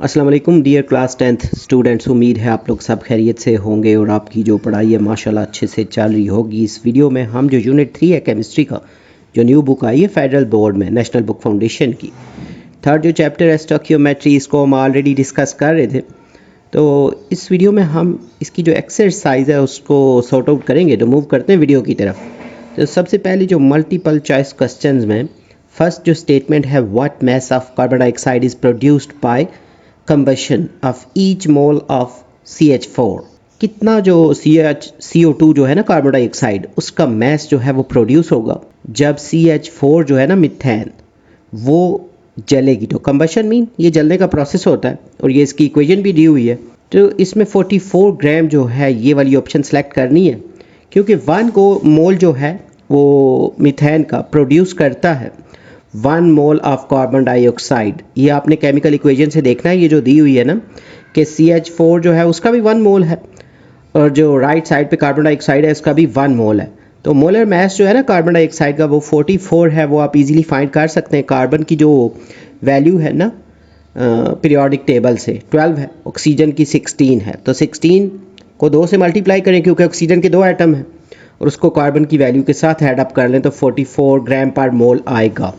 अस्सलाम वालेकुम dear class 10th students. उम्मीद है आप लोग सब खैरियत से होंगे और आपकी जो पढ़ाई है माशाल्लाह अच्छे से चल रही होगी। इस वीडियो में हम जो यूनिट 3 है केमिस्ट्री का जो न्यू बुक आई है फेडरल बोर्ड में नेशनल बुक फाउंडेशन की, थर्ड जो चैप्टर है स्टोइकियोमेट्री, इसको हम ऑलरेडी डिस्कस कर रहे थे। तो इस वीडियो में हम इसकी जो एक्सरसाइज है उसको सॉर्ट आउट करेंगे। तो मूव करते हैं वीडियो की तरफ। तो सबसे पहले जो मल्टीपल चॉइस क्वेश्चंस में फर्स्ट जो स्टेटमेंट है, what mass of carbon dioxide is produced by combustion of each mole of CH4। कितना जो CO2 जो है ना कार्बन डाइऑक्साइड, उसका मैस जो है वो प्रोड्यूस होगा जब CH4 जो है ना मिथेन वो जलेगी। तो कंबशन मीन ये जलने का प्रोसेस होता है और ये इसकी इक्वेशन भी दी हुई है। तो इसमें 44 ग्राम जो है ये वाली ऑप्शन सेलेक्ट करनी है, क्योंकि 1 मोल जो है वो मिथेन का प्रोड्यूस करता है 1 मोल ऑफ कार्बन डाइऑक्साइड। ये आपने केमिकल इक्वेशन से देखना है, ये जो दी हुई है ना कि CH4 जो है उसका भी 1 मोल है और जो राइट साइड पे कार्बन डाइऑक्साइड है इसका भी 1 मोल है। तो मोलर मास जो है ना कार्बन डाइऑक्साइड का वो 44 है, वो आप इजीली फाइंड कर सकते हैं। कार्बन की जो वैल्यू है ना पीरियोडिक टेबल से 12 है, ऑक्सीजन की 16 है। तो 16 को 2 से मल्टीप्लाई करें क्योंकि ऑक्सीजन के 2 एटम हैं और उसको कार्बन की वैल्यू के साथ ऐड अप कर लें तो 44 ग्राम पर मोल आएगा।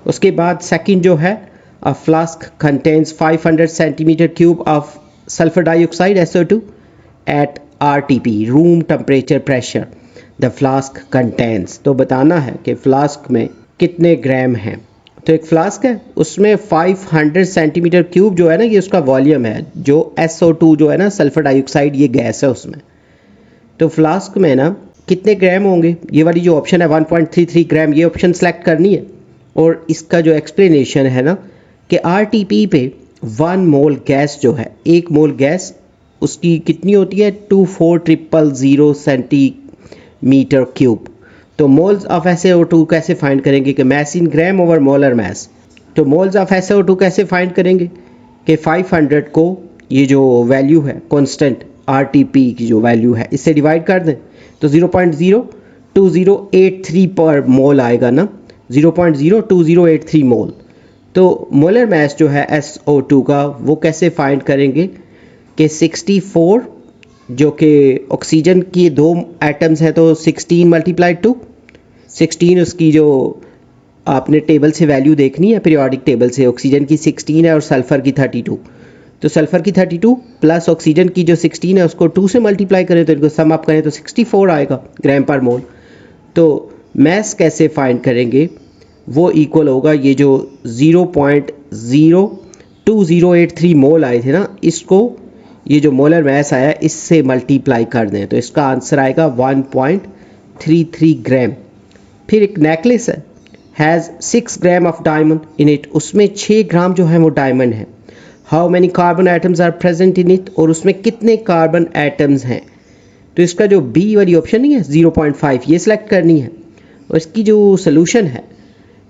उसके बाद सेकंड जो है, a flask contains 500 centimetre cube of sulphur dioxide SO2 at RTP room temperature pressure. The flask contains, तो बताना है कि फ्लास्क में कितने ग्राम हैं। तो एक फ्लास्क है उसमें 500 सेंटीमीटर क्यूब जो है ना ये उसका वॉल्यूम है, जो SO2 जो है ना सल्फर डाइऑक्साइड ये गैस है उसमें। तो फ्लास्क में ना कितने ग्राम होंगे, ये वाली जो ऑप्शन है 1.33 ग्राम, ये ऑप्शन सेलेक्ट करनी है। और इसका जो एक्सप्लेनेशन है ना कि RTP पे 1 मोल गैस जो है, 1 मोल गैस उसकी कितनी होती है 24000 सेंटीमीटर क्यूब। तो मोल्स ऑफ SO2 कैसे फाइंड करेंगे कि मैस इन ग्राम ओवर मोलर मैस। तो मोल्स ऑफ SO2 कैसे फाइंड करेंगे कि 500 को ये जो वैल्यू है कांस्टेंट RTP की जो वैल्यू है इससे डिवाइड कर दें तो 0.02083 पर मोल आएगा ना, 0.02083 मोल। तो मोलर मास जो है SO2 का वो कैसे फाइंड करेंगे कि 64 जो कि ऑक्सीजन की 2 एटम्स हैं तो 16 मल्टीप्लाइड टू 16 उसकी जो आपने टेबल से वैल्यू देखनी है पीरियोडिक टेबल से, ऑक्सीजन की 16 है और सल्फर की 32। तो सल्फर की 32 प्लस ऑक्सीजन की जो 16 है उसको 2 से मल्टीप्लाई करें तो इनको सम अप करें तो 64 आएगा ग्राम पर मोल। तो मैस कैसे फाइंड करेंगे, वो इक्वल होगा ये जो 0.02083 मोल आए थे ना, इसको ये जो मोलर मैस आया इससे मल्टीप्लाई कर दें तो इसका आंसर आएगा 1.33 ग्राम। फिर एक नेकलेस है, has 6 gram of diamond in it, उसमें 6 ग्राम जो है वो डायमंड है। How many carbon atoms are present in it, और उसमें कितने कार्बन एटम्स हैं। तो इसका जो बी वाली ऑप्शन नहीं है 0.5, ये सिलेक्ट करनी है। और इसकी जो सोल्यूशन है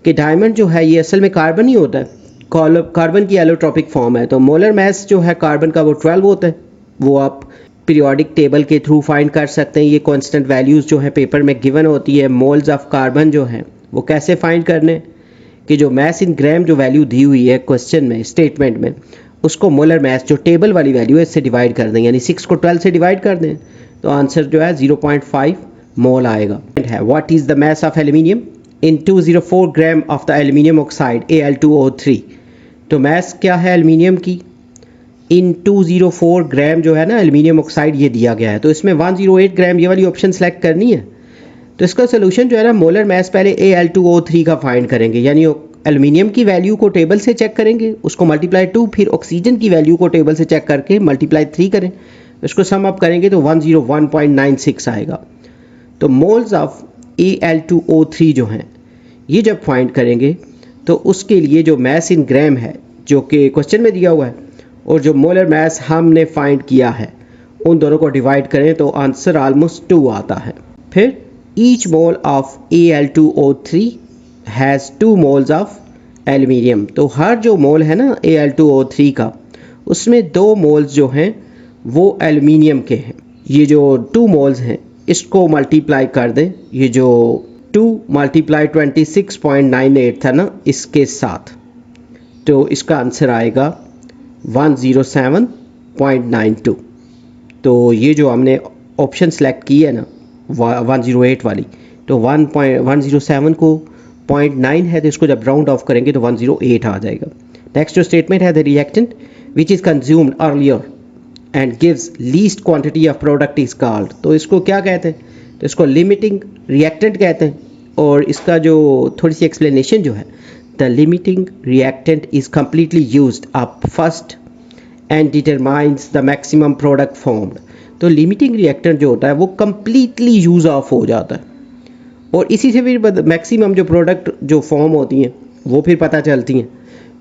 कि डायमंड जो है ये असल में कार्बन ही होता है, कार्बन की एलोट्रॉपिक फॉर्म है। तो मोलर मास जो है कार्बन का वो 12 होता है, वो आप पीरियोडिक टेबल के थ्रू फाइंड कर सकते हैं। ये कांस्टेंट वैल्यूज़ जो है पेपर में गिवन होती है। मोल्स ऑफ कार्बन जो है वो कैसे फाइंड करने कि जो मैस इन ग्राम जो वैल्यू दी हुई है क्वेश्चन में स्टेटमेंट में, उसको मोलर मास जो टेबल वाली वैल्यू है इससे डिवाइड कर दें, यानी 6 को 12 से डिवाइड कर दें तो आंसर जो है 0.5 मोल आएगा। What is the mass of aluminium in 204 gram of the aluminium oxide Al2O3। तो मैस क्या है एल्यूमिनियम की इन 204 ग्राम जो है ना एल्यूमिनियम ऑक्साइड ये दिया गया है। तो इसमें 108 ग्राम ये वाली ऑप्शन सेलेक्ट करनी है। तो इसका सोल्यूशन जो है ना मोलर मैस पहले Al2O3 का फाइंड करेंगे, यानी एल्यूमिनियम की वैल्यू को टेबल से चेक करेंगे उसको मल्टीप्लाई 2, फिर ऑक्सीजन की वैल्यू को टेबल से चेक करके मल्टीप्लाई 3 करें, इसको सम अप करेंगे तो 101.96 आएगा। तो मोल्स ऑफ Al2O3 जो हैं ये जब फाइंड करेंगे तो उसके लिए जो मैस इन ग्राम है जो कि क्वेश्चन में दिया हुआ है और जो मोलर मैस हमने फाइंड किया है उन दोनों को डिवाइड करें तो आंसर ऑलमोस्ट 2 आता है। फिर each mole of Al2O3 has 2 moles of aluminium. तो हर जो मोल है ना Al2O3 का उसमें 2 मोल्स जो हैं वो एल्यूमिनियम के हैं। ये जो 2 मोल्स हैं इसको मल्टीप्लाई कर दें, ये जो 2 मल्टीप्लाई 26.98 था ना इसके साथ, तो इसका आंसर आएगा 107.92। तो ये जो हमने ऑप्शन सेलेक्ट की है ना 108 वाली, तो 107 को 0.9 है, तो इसको जब राउंड ऑफ करेंगे तो 108 आ जाएगा। नेक्स्ट जो स्टेटमेंट है, the reactant which is consumed earlier and gives least quantity of product is called. तो इसको क्या कहते हैं? तो इसको लिमिटिंग रिएक्टेंट कहते हैं। और इसका जो थोड़ी सी एक्सप्लेनेशन जो है, the limiting reactant is completely used up first and determines the maximum product formed. तो लिमिटिंग रिएक्टेंट जो होता है वो कम्प्लीटली यूज़ ऑफ हो जाता है, और इसी से फिर मैक्सिमम जो प्रोडक्ट जो फॉर्म होती हैं वो फिर पता चलती हैं।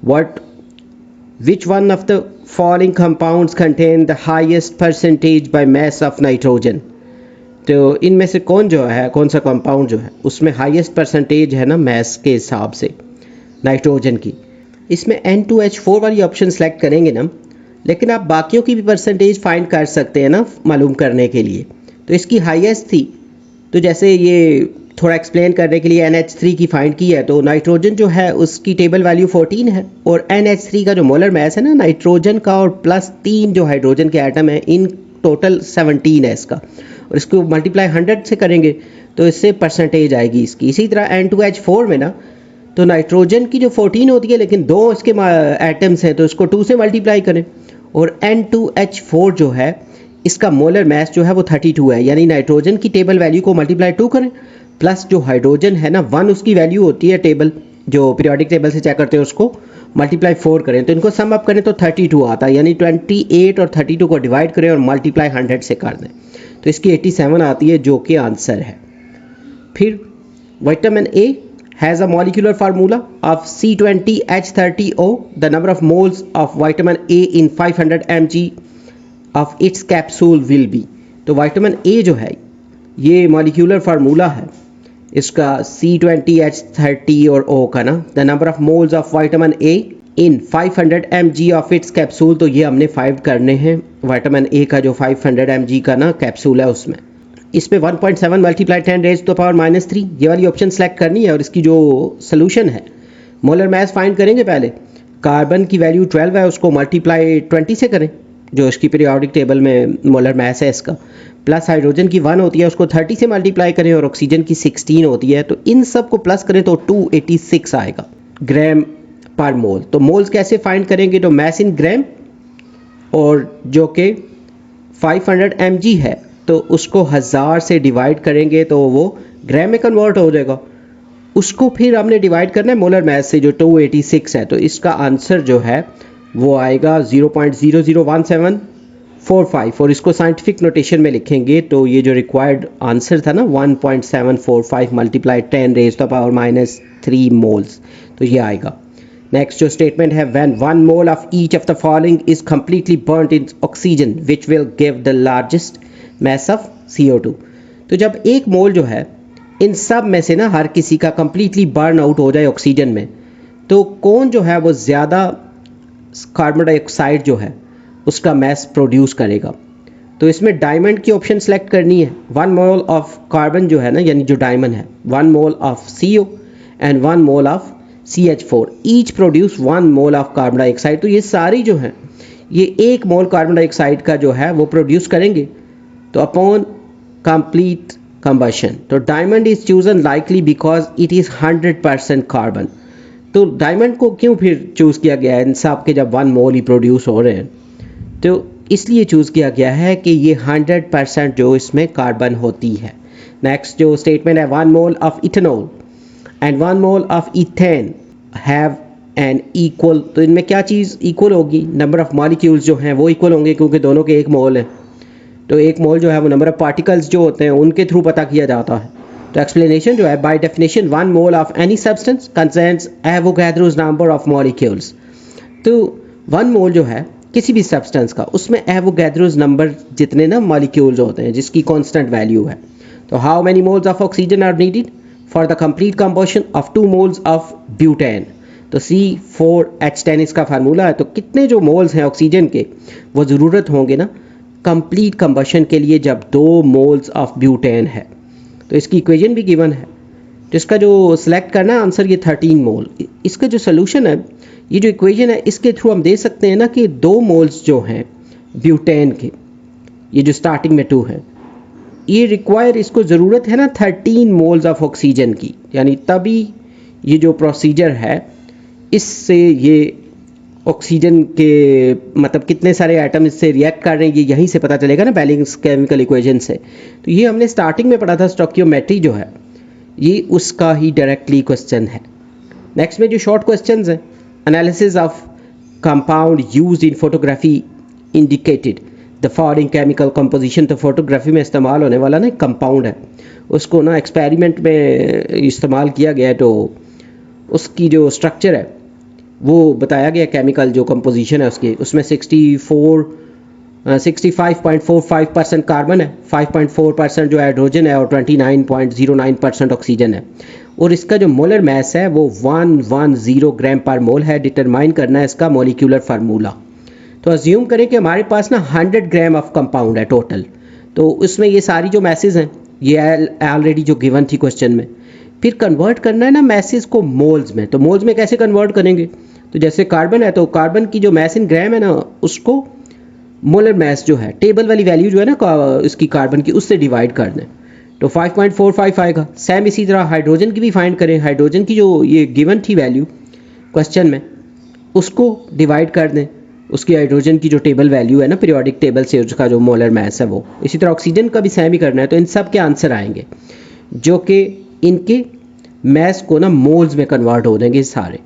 What which one of the following compounds contain the highest percentage by mass of nitrogen. तो इनमें से कौन सा कंपाउंड जो है उसमें हाईएस्ट परसेंटेज है ना मास के हिसाब से नाइट्रोजन की। इसमें N2H4 वाली ऑप्शन सेलेक्ट करेंगे ना, लेकिन आप बाकियों की भी परसेंटेज फाइंड कर सकते हैं ना मालूम करने के लिए। तो इसकी हाईएस्ट थी, तो जैसे ये थोड़ा एक्सप्लेन करने के लिए NH3 की फाइंड की है, तो नाइट्रोजन जो है उसकी टेबल वैल्यू 14 है, और NH3 का जो मोलर मास है ना नाइट्रोजन का और प्लस 3 जो हाइड्रोजन के एटम है, इन टोटल 17 है इसका, और इसको मल्टीप्लाई 100 से करेंगे तो इससे परसेंटेज आएगी इसकी। इसी तरह N2H4 में ना, तो नाइट्रोजन की जो 14 होती है लेकिन 2 इसके एटम्स हैं, तो इसको 2 से मल्टीप्लाई करें, और N2H4 जो है इसका मोलर मास जो है वो 32 है, यानी नाइट्रोजन की टेबल वैल्यू को मल्टीप्लाई 2 करें, प्लस जो हाइड्रोजन है ना 1 उसकी वैल्यू होती है टेबल जो पीरियोडिक टेबल से चेक करते हैं उसको मल्टीप्लाई 4 करें, तो इनको सम अप करें तो 32 आता है, यानी 28 और 32 को डिवाइड करें और मल्टीप्लाई 100 से कर दें, तो इसकी 87 आती है, जो कि आंसर है। फिर vitamin A has a molecular formula of C20H30O. The number of moles of vitamin A in 500 mg of its capsule will be. तो विटामिन ए जो है ये मॉलिक्यूलर फार्मूला है इसका C20H30 और O का ना, the number of moles of vitamin A in 500 mg of its capsule. तो ये हमने फाइंड करने हैं विटामिन ए का जो 500 mg का ना कैप्सूल है उसमें। इसमें 1.7 मल्टीप्लाई 10 रेज टू पावर -3 ये वाली ऑप्शन सेलेक्ट करनी है, और इसकी जो सोल्यूशन है मोलर मास फाइंड करेंगे। पहले कार्बन की वैल्यू 12 है, उसको मल्टीप्लाई 20 से करें जो इसकी पीरियोडिक टेबल में मोलर मास है इसका, प्लस हाइड्रोजन की 1 होती है उसको 30 से मल्टीप्लाई करें, और ऑक्सीजन की 16 होती है, तो इन सब को प्लस करें तो 286 आएगा ग्राम पर मोल। तो मोल्स कैसे फाइंड करेंगे? तो मास इन ग्राम, और जो कि 500 mg है तो उसको 1000 से डिवाइड करेंगे तो वो ग्राम में कन्वर्ट हो जाएगा, उसको फिर हमने डिवाइड करना है मोलर मास से जो 286 है, तो इसका आंसर जो है वो आएगा 0.001745, और इसको साइंटिफिक नोटेशन में लिखेंगे तो ये जो रिक्वायर्ड आंसर था ना 1.745 multiply 10 raise to power -3 moles, तो ये आएगा। नेक्स्ट जो स्टेटमेंट है, when 1 mole of each of the following is completely burned in oxygen which will give the largest mass of CO2। तो जब एक मोल जो है इन सब में से ना हर किसी का कंप्लीटली बर्न आउट हो जाए ऑक्सीजन में, तो कौन जो है वो ज़्यादा कार्बन डाइऑक्साइड जो है उसका मास प्रोड्यूस करेगा? तो इसमें डायमंड की ऑप्शन सेलेक्ट करनी है। 1 मोल ऑफ कार्बन जो है ना, यानी जो डायमंड है, 1 mole of CO and 1 mole of CH4 each produce 1 mole of carbon dioxide. तो ये सारी जो है ये 1 मोल कार्बन डाइऑक्साइड का जो है वो प्रोड्यूस करेंगे, तो अपॉन कंप्लीट कंबशन। तो diamond is chosen likely because it is 100% carbon. तो डायमंड को क्यों फिर चूज़ किया गया है? इन सब के जब 1 मोल ही प्रोड्यूस हो रहे हैं तो इसलिए चूज़ किया गया है कि ये 100% जो इसमें कार्बन होती है। नेक्स्ट जो स्टेटमेंट है, 1 mole of ethanol and 1 mole of ethane have an equal. तो इनमें क्या चीज़ इक्वल होगी? नंबर ऑफ मॉलिक्यूल्स जो हैं वो इक्वल होंगे, क्योंकि दोनों के 1 मोल है। तो 1 मोल जो है वो नंबर ऑफ पार्टिकल्स जो होते हैं उनके थ्रू पता किया जाता है। तो एक्सप्लेनेशन जो है, by definition 1 mole of any substance contains Avogadro's number of molecules. तो 1 मोल जो है किसी भी सब्सटेंस का, उसमें एवोगैड्रोस नंबर जितने ना मॉलिक्यूल्स होते हैं जिसकी कांस्टेंट वैल्यू है। तो how many moles of oxygen are needed for the complete combustion of 2 moles of butane? तो C4H10 इसका फार्मूला है। तो कितने जो मोल्स हैं ऑक्सीजन के वो ज़रूरत होंगे ना कंप्लीट कंबशन के लिए जब 2 मोल्स ऑफ ब्यूटेन है। तो इसकी इक्वेशन भी गिवन है, तो इसका जो सिलेक्ट करना है आंसर ये 13 मोल। इसका जो सोल्यूशन है, ये जो इक्वेशन है, इसके थ्रू हम दे सकते हैं ना कि 2 मोल्स जो हैं ब्यूटेन के, ये जो स्टार्टिंग में 2 है, ये रिक्वायर, इसको ज़रूरत है ना 13 मोल्स ऑफ ऑक्सीजन की, यानी तभी ये जो प्रोसीजर है इससे ये ऑक्सीजन के मतलब कितने सारे एटम इससे रिएक्ट कर रहे हैं ये यहीं से पता चलेगा ना बैलेंस केमिकल इक्वेशन से। तो ये हमने स्टार्टिंग में पढ़ा था, स्टोइकियोमेट्री जो है ये उसका ही डायरेक्टली क्वेश्चन है। नेक्स्ट में जो शॉर्ट क्वेश्चंस हैं, analysis of compound used in photography indicated the following chemical composition. तो फोटोग्राफी में इस्तेमाल होने वाला ना कंपाउंड है, उसको ना एक्सपेरिमेंट में इस्तेमाल किया गया है, तो उसकी जो स्ट्रक्चर है वो बताया गया, केमिकल जो कंपोजिशन है उसकी, उसमें 65.45% कार्बन है, 5.4% जो हाइड्रोजन है और 29.09% ऑक्सीजन है। और इसका जो मोलर मास है वो 110 ग्राम पर मोल है। डिटरमाइन करना है इसका मॉलिक्यूलर फार्मूला। तो अज्यूम करें कि हमारे पास ना 100 ग्राम ऑफ कंपाउंड है टोटल, तो उसमें ये सारी जो मैसेज हैं ये ऑलरेडी जो गिवन थी क्वेश्चन में। फिर कन्वर्ट करना है ना मैसेज को मोल्स में। तो मोल्स में कैसे कन्वर्ट करेंगे, तो जैसे कार्बन है तो कार्बन की जो मैस इन ग्राम है ना उसको मोलर मैस जो है, टेबल वाली वैल्यू जो है ना इसकी कार्बन की, उससे डिवाइड कर दें तो 5.45 आएगा। सेम इसी तरह हाइड्रोजन की भी फाइंड करें, हाइड्रोजन की जो ये गिवन थी वैल्यू क्वेश्चन में उसको डिवाइड कर दें, उसकी हाइड्रोजन की जो टेबल वैल्यू है ना पीरियोडिक टेबल से, उसका जो मोलर मैस है वो। इसी तरह ऑक्सीजन का भी सेम ही करना है। तो इन सब के आंसर आएंगे जो कि इनके मैस को ना मोल्स में कन्वर्ट हो जाएंगे सारे।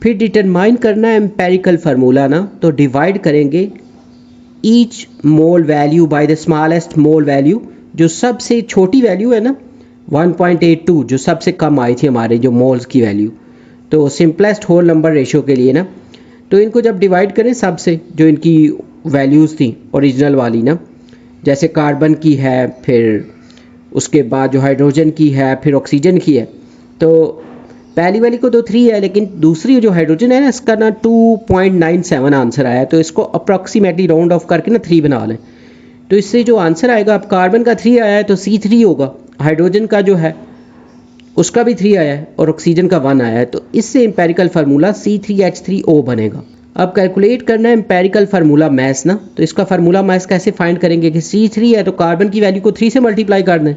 फिर डिटरमाइन करना है एम्पेरिकल फार्मूला ना, तो डिवाइड करेंगे each mole value by the smallest mole value, जो सबसे छोटी वैल्यू है ना 1.82 जो सबसे कम आई थी हमारे जो मोल्स की वैल्यू। तो सिंपलेस्ट होल नंबर रेशियो के लिए ना, तो इनको जब डिवाइड करें सबसे जो इनकी वैल्यूज़ थी ओरिजिनल वाली ना, जैसे कार्बन की है, फिर उसके बाद जो हाइड्रोजन की है, फिर ऑक्सीजन की है, तो पहली वाली को तो 3 है, लेकिन दूसरी जो हाइड्रोजन है ना इसका ना 2.97 आंसर आया। तो इसको अप्रॉक्सीमेटली राउंड ऑफ करके ना 3 बना लें, तो इससे जो आंसर आएगा, अब कार्बन का 3 आया है तो C3 होगा, हाइड्रोजन का जो है उसका भी 3 आया है और ऑक्सीजन का 1 आया है, तो इससे एम्पेरिकल फार्मूला C3H3O बनेगा। अब कैलकुलेट करना है एम्पेरिकल फार्मूला मैस ना, तो इसका फार्मूला मैस कैसे फाइंड करेंगे कि C3 है तो कार्बन की वैल्यू को 3 से मल्टीप्लाई कर दें,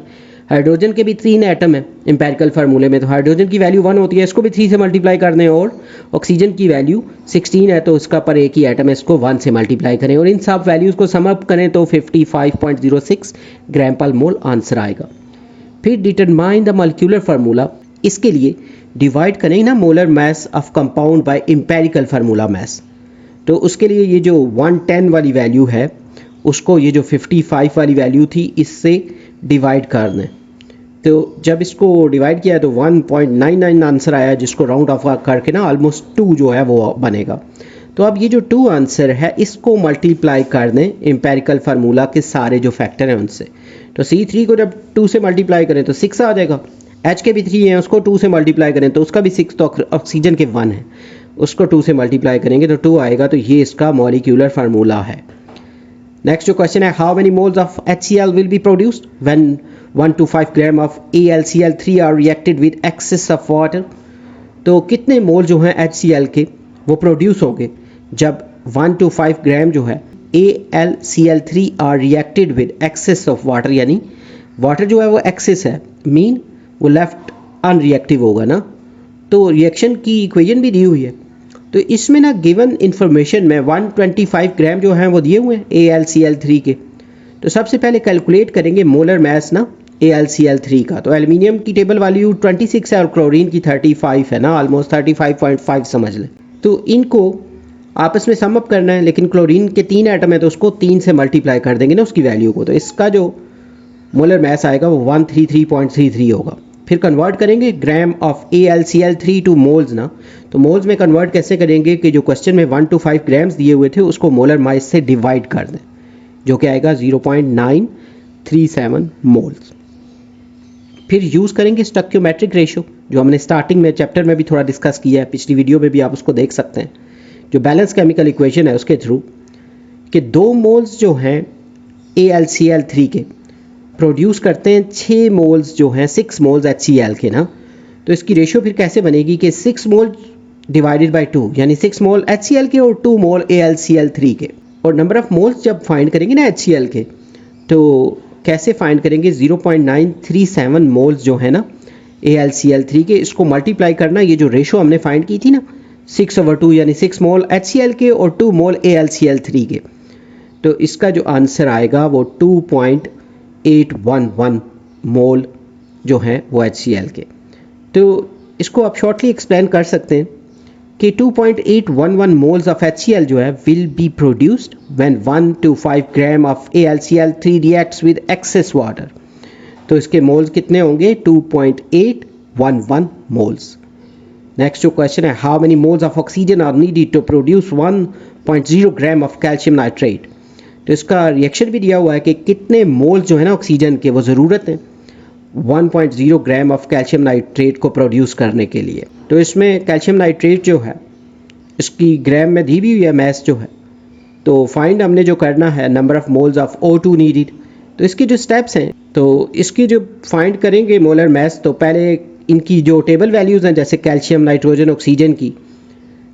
हाइड्रोजन के भी 3 एटम है एम्पेरिकल फार्मूले में, तो हाइड्रोजन की वैल्यू 1 होती है, इसको भी 3 से मल्टीप्लाई कर दें, और ऑक्सीजन की वैल्यू 16 है तो उसका पर एक ही एटम है, इसको 1 से मल्टीप्लाई करें, और इन सब वैल्यूज़ को सम अप करें तो 55.06 ग्राम पर मोल आंसर आएगा। फिर डिटरमाइन द मॉलिक्यूलर फार्मूला, इसके लिए डिवाइड करें ना molar mass of compound by empirical formula mass. तो उसके लिए ये जो 110 वाली वैल्यू है उसको ये जो 55 वाली वैल्यू थी इससे डिवाइड कर दें। तो जब इसको डिवाइड किया तो 1.99 आंसर आया, जिसको राउंड ऑफ करके ना ऑलमोस्ट 2 जो है वो बनेगा। तो अब ये जो 2 आंसर है इसको मल्टीप्लाई कर दें एम्पेरिकल फार्मूला के सारे जो फैक्टर हैं उनसे। तो C3 को जब 2 से मल्टीप्लाई करें तो 6 आ जाएगा, H के भी 3 हैं उसको 2 से मल्टीप्लाई करें तो उसका भी 6, तो ऑक्सीजन के 1 है उसको 2 से मल्टीप्लाई करेंगे तो 2 आएगा, तो ये इसका मॉलिक्यूलर फार्मूला है। नेक्स्ट जो क्वेश्चन है, how many moles of HCl will be produced when 1 to 5 gram of AlCl3 are reacted with excess of water. तो कितने मोल जो हैं HCl के वो प्रोड्यूस होंगे जब 1 to 5 ग्राम जो है AlCl3 are reacted with excess of water, यानी वाटर जो है वो एक्सेस है, मीन वो लेफ्ट अनरिएक्टिव होगा ना। तो रिएक्शन की इक्वेशन भी दी हुई है, तो इसमें ना गिवन इन्फॉर्मेशन में 125 ग्राम जो हैं वो दिए हुए हैं AlCl3 के। तो सबसे पहले कैलकुलेट करेंगे मोलर मास ना AlCl3 का। तो एल्युमिनियम की टेबल वैल्यू 26 है और क्लोरीन की 35 है ना, ऑलमोस्ट 35.5 समझ लें। तो इनको आपस में सम अप करना है, लेकिन क्लोरीन के 3 एटम है तो उसको 3 से मल्टीप्लाई कर देंगे ना उसकी वैल्यू को, तो इसका जो मोलर मास आएगा वो 133.33 होगा। फिर कन्वर्ट करेंगे ग्राम ऑफ AlCl3 टू मोल्स ना, तो मोल्स में कन्वर्ट कैसे करेंगे कि जो क्वेश्चन में 1 to 5 ग्राम्स दिए हुए थे उसको मोलर मास से डिवाइड कर दें, जो कि आएगा 0.937 मोल्स। फिर यूज़ करेंगे स्टोइकियोमेट्रिक रेशियो, जो हमने स्टार्टिंग में चैप्टर में भी थोड़ा डिस्कस किया है, पिछली वीडियो में भी आप उसको देख सकते हैं, जो बैलेंस केमिकल इक्वेशन है उसके थ्रू, कि 2 मोल्स जो हैं AlCl3 के प्रोड्यूस करते हैं 6 मोल्स जो हैं 6 मोल्स HCl के ना, तो इसकी रेशियो फिर कैसे बनेगी कि 6 मोल डिवाइडेड बाय 2 यानी 6 मोल HCl के और 2 मोल AlCl3 के। और नंबर ऑफ मोल्स जब फाइंड करेंगे ना HCl के, तो कैसे फाइंड करेंगे 0.937 मोल्स जो है ना AlCl3 के, इसको मल्टीप्लाई करना, ये जो रेशो हमने फाइंड की थी ना 6/2 यानी 6 मोल HCl के और 2 मोल AlCl3 के, तो इसका जो आंसर आएगा वो 2.811 मोल जो हैं वो HCl के। तो इसको आप शॉर्टली एक्सप्लेन कर सकते हैं कि 2.811 मोल्स ऑफ HCl जो है will be produced when 1 to 5 gram of AlCl3 reacts with excess water. तो इसके मोल्स कितने होंगे 2.811 मोल्स। नेक्स्ट जो क्वेश्चन है, how many moles of oxygen are needed to produce 1.0 gram of calcium nitrate. तो इसका रिएक्शन भी दिया हुआ है कि कितने मोल्स जो है ना ऑक्सीजन के वो ज़रूरत है 1.0 ग्राम ऑफ कैल्शियम नाइट्रेट को प्रोड्यूस करने के लिए। तो इसमें कैल्शियम नाइट्रेट जो है इसकी ग्राम में दी भी हुई है मैस जो है, तो फाइंड हमने जो करना है number of moles of O2 needed. तो इसके जो स्टेप्स हैं, तो इसकी जो फाइंड करेंगे मोलर मैस, तो पहले इनकी जो टेबल वैल्यूज़ हैं जैसे कैल्शियम नाइट्रोजन ऑक्सीजन की,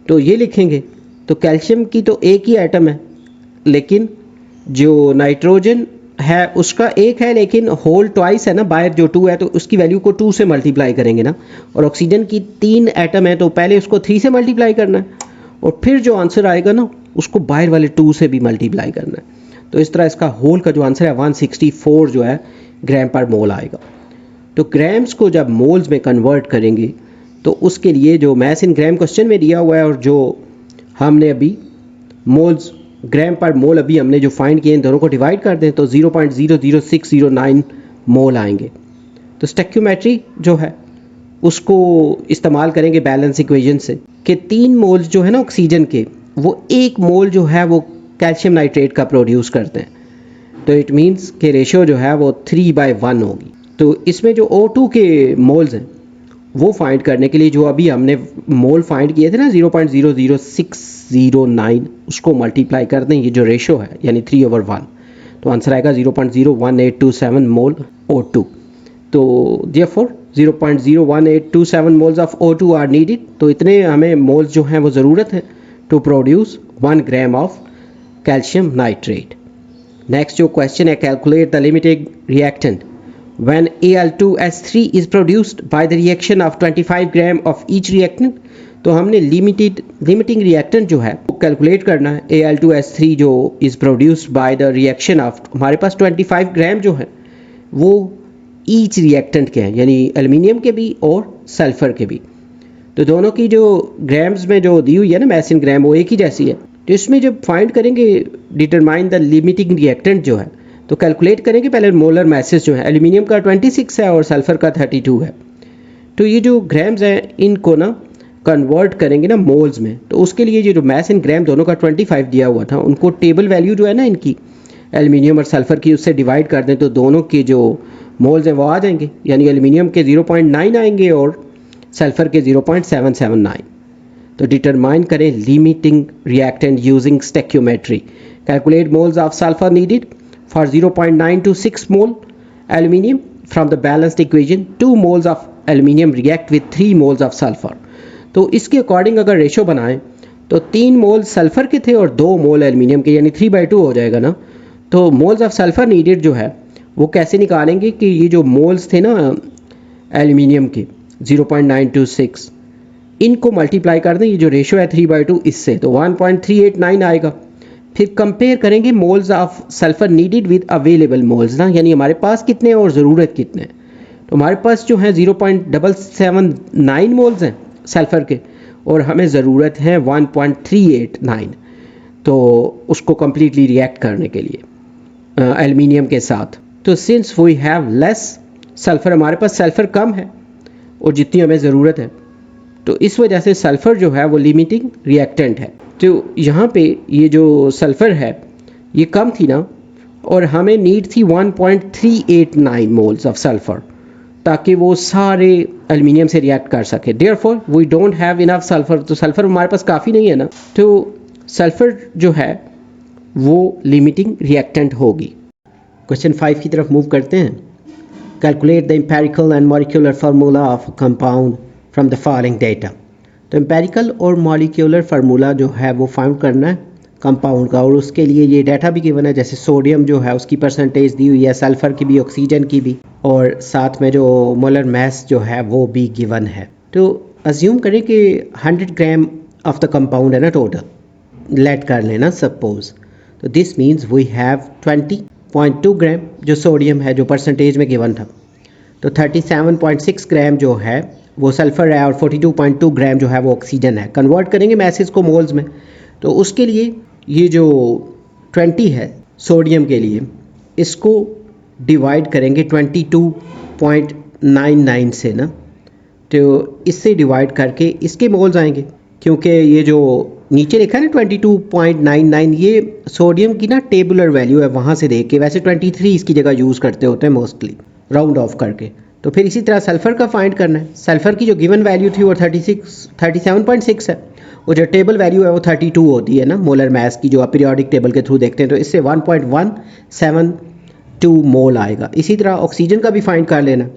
तो ये लिखेंगे। तो कैल्शियम की तो एक ही एटम है, लेकिन जो नाइट्रोजन है उसका एक है, लेकिन होल ट्वाइस है ना, बाहर जो 2 है तो उसकी वैल्यू को 2 से मल्टीप्लाई करेंगे ना। और ऑक्सीजन की 3 एटम है, तो पहले उसको 3 से मल्टीप्लाई करना है और फिर जो आंसर आएगा ना उसको बाहर वाले 2 से भी मल्टीप्लाई करना है। तो इस तरह इसका होल का जो आंसर है 164 जो है ग्राम पर मोल आएगा। तो ग्राम्स को जब मोल्स में कन्वर्ट करेंगे तो उसके लिए जो मैथ इन ग्राम क्वेश्चन में दिया हुआ है और जो हमने अभी मोल्स ग्राम पर मोल अभी हमने जो फाइंड किए इन दोनों को डिवाइड कर दें तो 0.00609 मोल आएंगे। तो स्टेक्योमेट्री जो है उसको इस्तेमाल करेंगे बैलेंस इक्वेशन से कि 3 मोल्स जो है ना ऑक्सीजन के, वो 1 मोल जो है वो कैल्शियम नाइट्रेट का प्रोड्यूस करते हैं। तो इट मीन्स कि रेशियो जो है वो 3/1 होगी। तो इसमें जो O2 के मोल्स हैं वो फाइंड करने के लिए जो अभी हमने मोल फाइंड किए थे ना 0.00609, उसको मल्टीप्लाई कर दें ये जो रेशो है यानी 3/1, तो आंसर आएगा 0.01827 मोल O2। तो therefore 0.01827 moles of O2 are needed. तो इतने हमें मोल्स जो हैं वो ज़रूरत है to produce 1 gram of calcium nitrate. Next जो क्वेश्चन है, calculate the limiting reactant when Al2S3 is produced by the reaction of 25 gram of each reactant। तो हमने लिमिटिंग रिएक्टेंट जो है वो कैलकुलेट करना है। Al2S3 जो is produced by the reaction of, हमारे पास 25 ग्राम जो है वो ईच रिएक्टेंट के हैं, यानी एल्युमिनियम के भी और सल्फ़र के भी। तो दोनों की जो ग्राम्स में जो दी हुई है ना मैस इन ग्राम वो एक ही जैसी है। तो इसमें जब फाइंड करेंगे डिटरमाइन द लिमिटिंग रिएक्टेंट जो है, तो कैलकुलेट करेंगे पहले मोलर मैसेज जो है, एल्युमिनियम का 26 है और सल्फ़र का 32 है। तो ये जो ग्राम्स हैं इनको ना कन्वर्ट करेंगे ना मोल्स में, तो उसके लिए ये जो मैस इन ग्राम दोनों का 25 दिया हुआ था, उनको टेबल वैल्यू जो है ना इनकी एल्युमिनियम और सल्फ़र की उससे डिवाइड कर दें तो दोनों के जो मोल्स हैं वो आ जाएंगे, यानी एल्युमिनियम के 0.9 आएंगे और सल्फ़र के 0.779। तो डिटरमाइन करें limiting reactant using stoichiometry. Calculate moles of sulphur needed for 0.926 mole aluminium from the balanced equation 2 moles of aluminium react with 3 moles of sulfur। तो इसके अकॉर्डिंग अगर रेशो बनाएं तो 3 मोल सल्फ़र के थे और 2 मोल एल्युमिनियम के, यानी 3/2 हो जाएगा ना। तो मोल्स ऑफ सल्फ़र नीडेड जो है वो कैसे निकालेंगे कि ये जो मोल्स थे ना एल्युमिनियम के 0.926, इनको मल्टीप्लाई कर दें, ये जो रेशो है 3/2 इससे, तो 1.389 आएगा। फिर कंपेयर करेंगे moles of sulphur needed with available moles ना, यानी हमारे पास कितने और ज़रूरत कितने। तो हमारे पास जो है 0.779 मोल्स हैं सल्फ़र के और हमें ज़रूरत है 1.389, तो उसको कम्प्लीटली रिएक्ट करने के लिए एल्युमिनियम के साथ। तो since we have less sulphur, हमारे पास सल्फ़र कम है और जितनी हमें ज़रूरत है, तो इस वजह से सल्फ़र जो है वो लिमिटिंग रिएक्टेंट है। तो यहाँ पे ये जो सल्फ़र है ये कम थी ना, और हमें नीड थी 1.389 मोल्स ऑफ सल्फ़र ताकि वो सारे एल्युमिनियम से रिएक्ट कर सके। Therefore we don't have enough sulphur, तो सल्फ़र हमारे पास काफ़ी नहीं है ना, तो सल्फ़र जो है वो लिमिटिंग रिएक्टेंट होगी। क्वेश्चन 5 की तरफ मूव करते हैं। Calculate the empirical and molecular formula of compound from the following data. तो एम्पेरिकल और मॉलिक्यूलर फार्मूला जो है वो फाइंड करना है कंपाउंड का, और उसके लिए ये डाटा भी गिवन है, जैसे सोडियम जो है उसकी परसेंटेज दी हुई है, सल्फ़र की भी, ऑक्सीजन की भी, और साथ में जो मोलर मास जो है वो भी गिवन है। तो अज्यूम करें कि 100 ग्राम ऑफ द कंपाउंड है ना टोटल, लेट कर लेना सपोज। तो दिस मीन्स वी हैव 20.2 ग्राम जो सोडियम है जो परसेंटेज में गिवन था, तो 37.6 ग्राम जो है वो सल्फ़र है और 42.2 ग्राम जो है वो ऑक्सीजन है। कन्वर्ट करेंगे मैसेज को मोल्स में, तो उसके लिए ये जो 20 है सोडियम के लिए, इसको डिवाइड करेंगे 22.99 से ना, तो इससे डिवाइड करके इसके मोल्स आएंगे, क्योंकि ये जो नीचे लिखा है ना 22.99, ये सोडियम की ना टेबुलर वैल्यू है, वहाँ से देख के। वैसे 23 इसकी जगह यूज़ करते होते हैं मोस्टली, राउंड ऑफ करके। तो फिर इसी तरह सल्फ़र का फाइंड करना है। सल्फ़र की जो गिवन वैल्यू थी वो 37.6 है, और जो टेबल वैल्यू है वो 32 होती है ना मोलर मास की, जो आप पीरियोडिक टेबल के थ्रू देखते हैं। तो इससे 1.172 मोल आएगा। इसी तरह ऑक्सीजन का भी फाइंड कर लेना।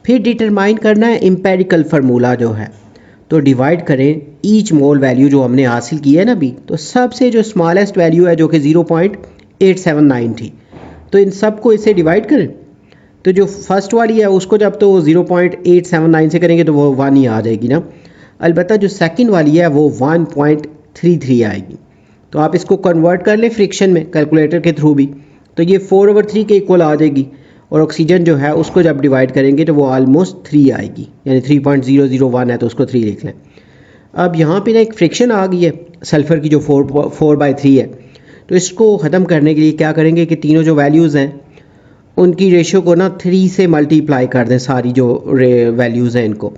फिर डिटरमाइन करना है एम्पेरिकल फार्मूला जो है, तो डिवाइड करें ईच मोल वैल्यू जो हमने हासिल की है ना अभी, तो सबसे जो स्मॉलेस्ट वैल्यू है जो कि 0.879 थी, तो इन सब को इससे डिवाइड करें। तो जो फर्स्ट वाली है उसको जब तो 0.879 से करेंगे तो वो 1 ही आ जाएगी ना। अलबत्ता जो सेकंड वाली है वो 1.33 आएगी। तो आप इसको कन्वर्ट कर लें फ्रिक्शन में कैलकुलेटर के थ्रू भी, तो ये 4/3 के इक्वल आ जाएगी। और ऑक्सीजन जो है उसको जब डिवाइड करेंगे तो वो ऑलमोस्ट 3 आएगी, यानी 3.001 है तो उसको 3 लिख लें। अब यहाँ पे ना एक फ्रिक्शन आ गई है सल्फ़र की जो 4/3 है, तो इसको ख़त्म करने के लिए क्या करेंगे कि तीनों जो वैल्यूज़ हैं उनकी रेशो को ना 3 से मल्टीप्लाई कर दें, सारी जो वैल्यूज़ हैं इनको।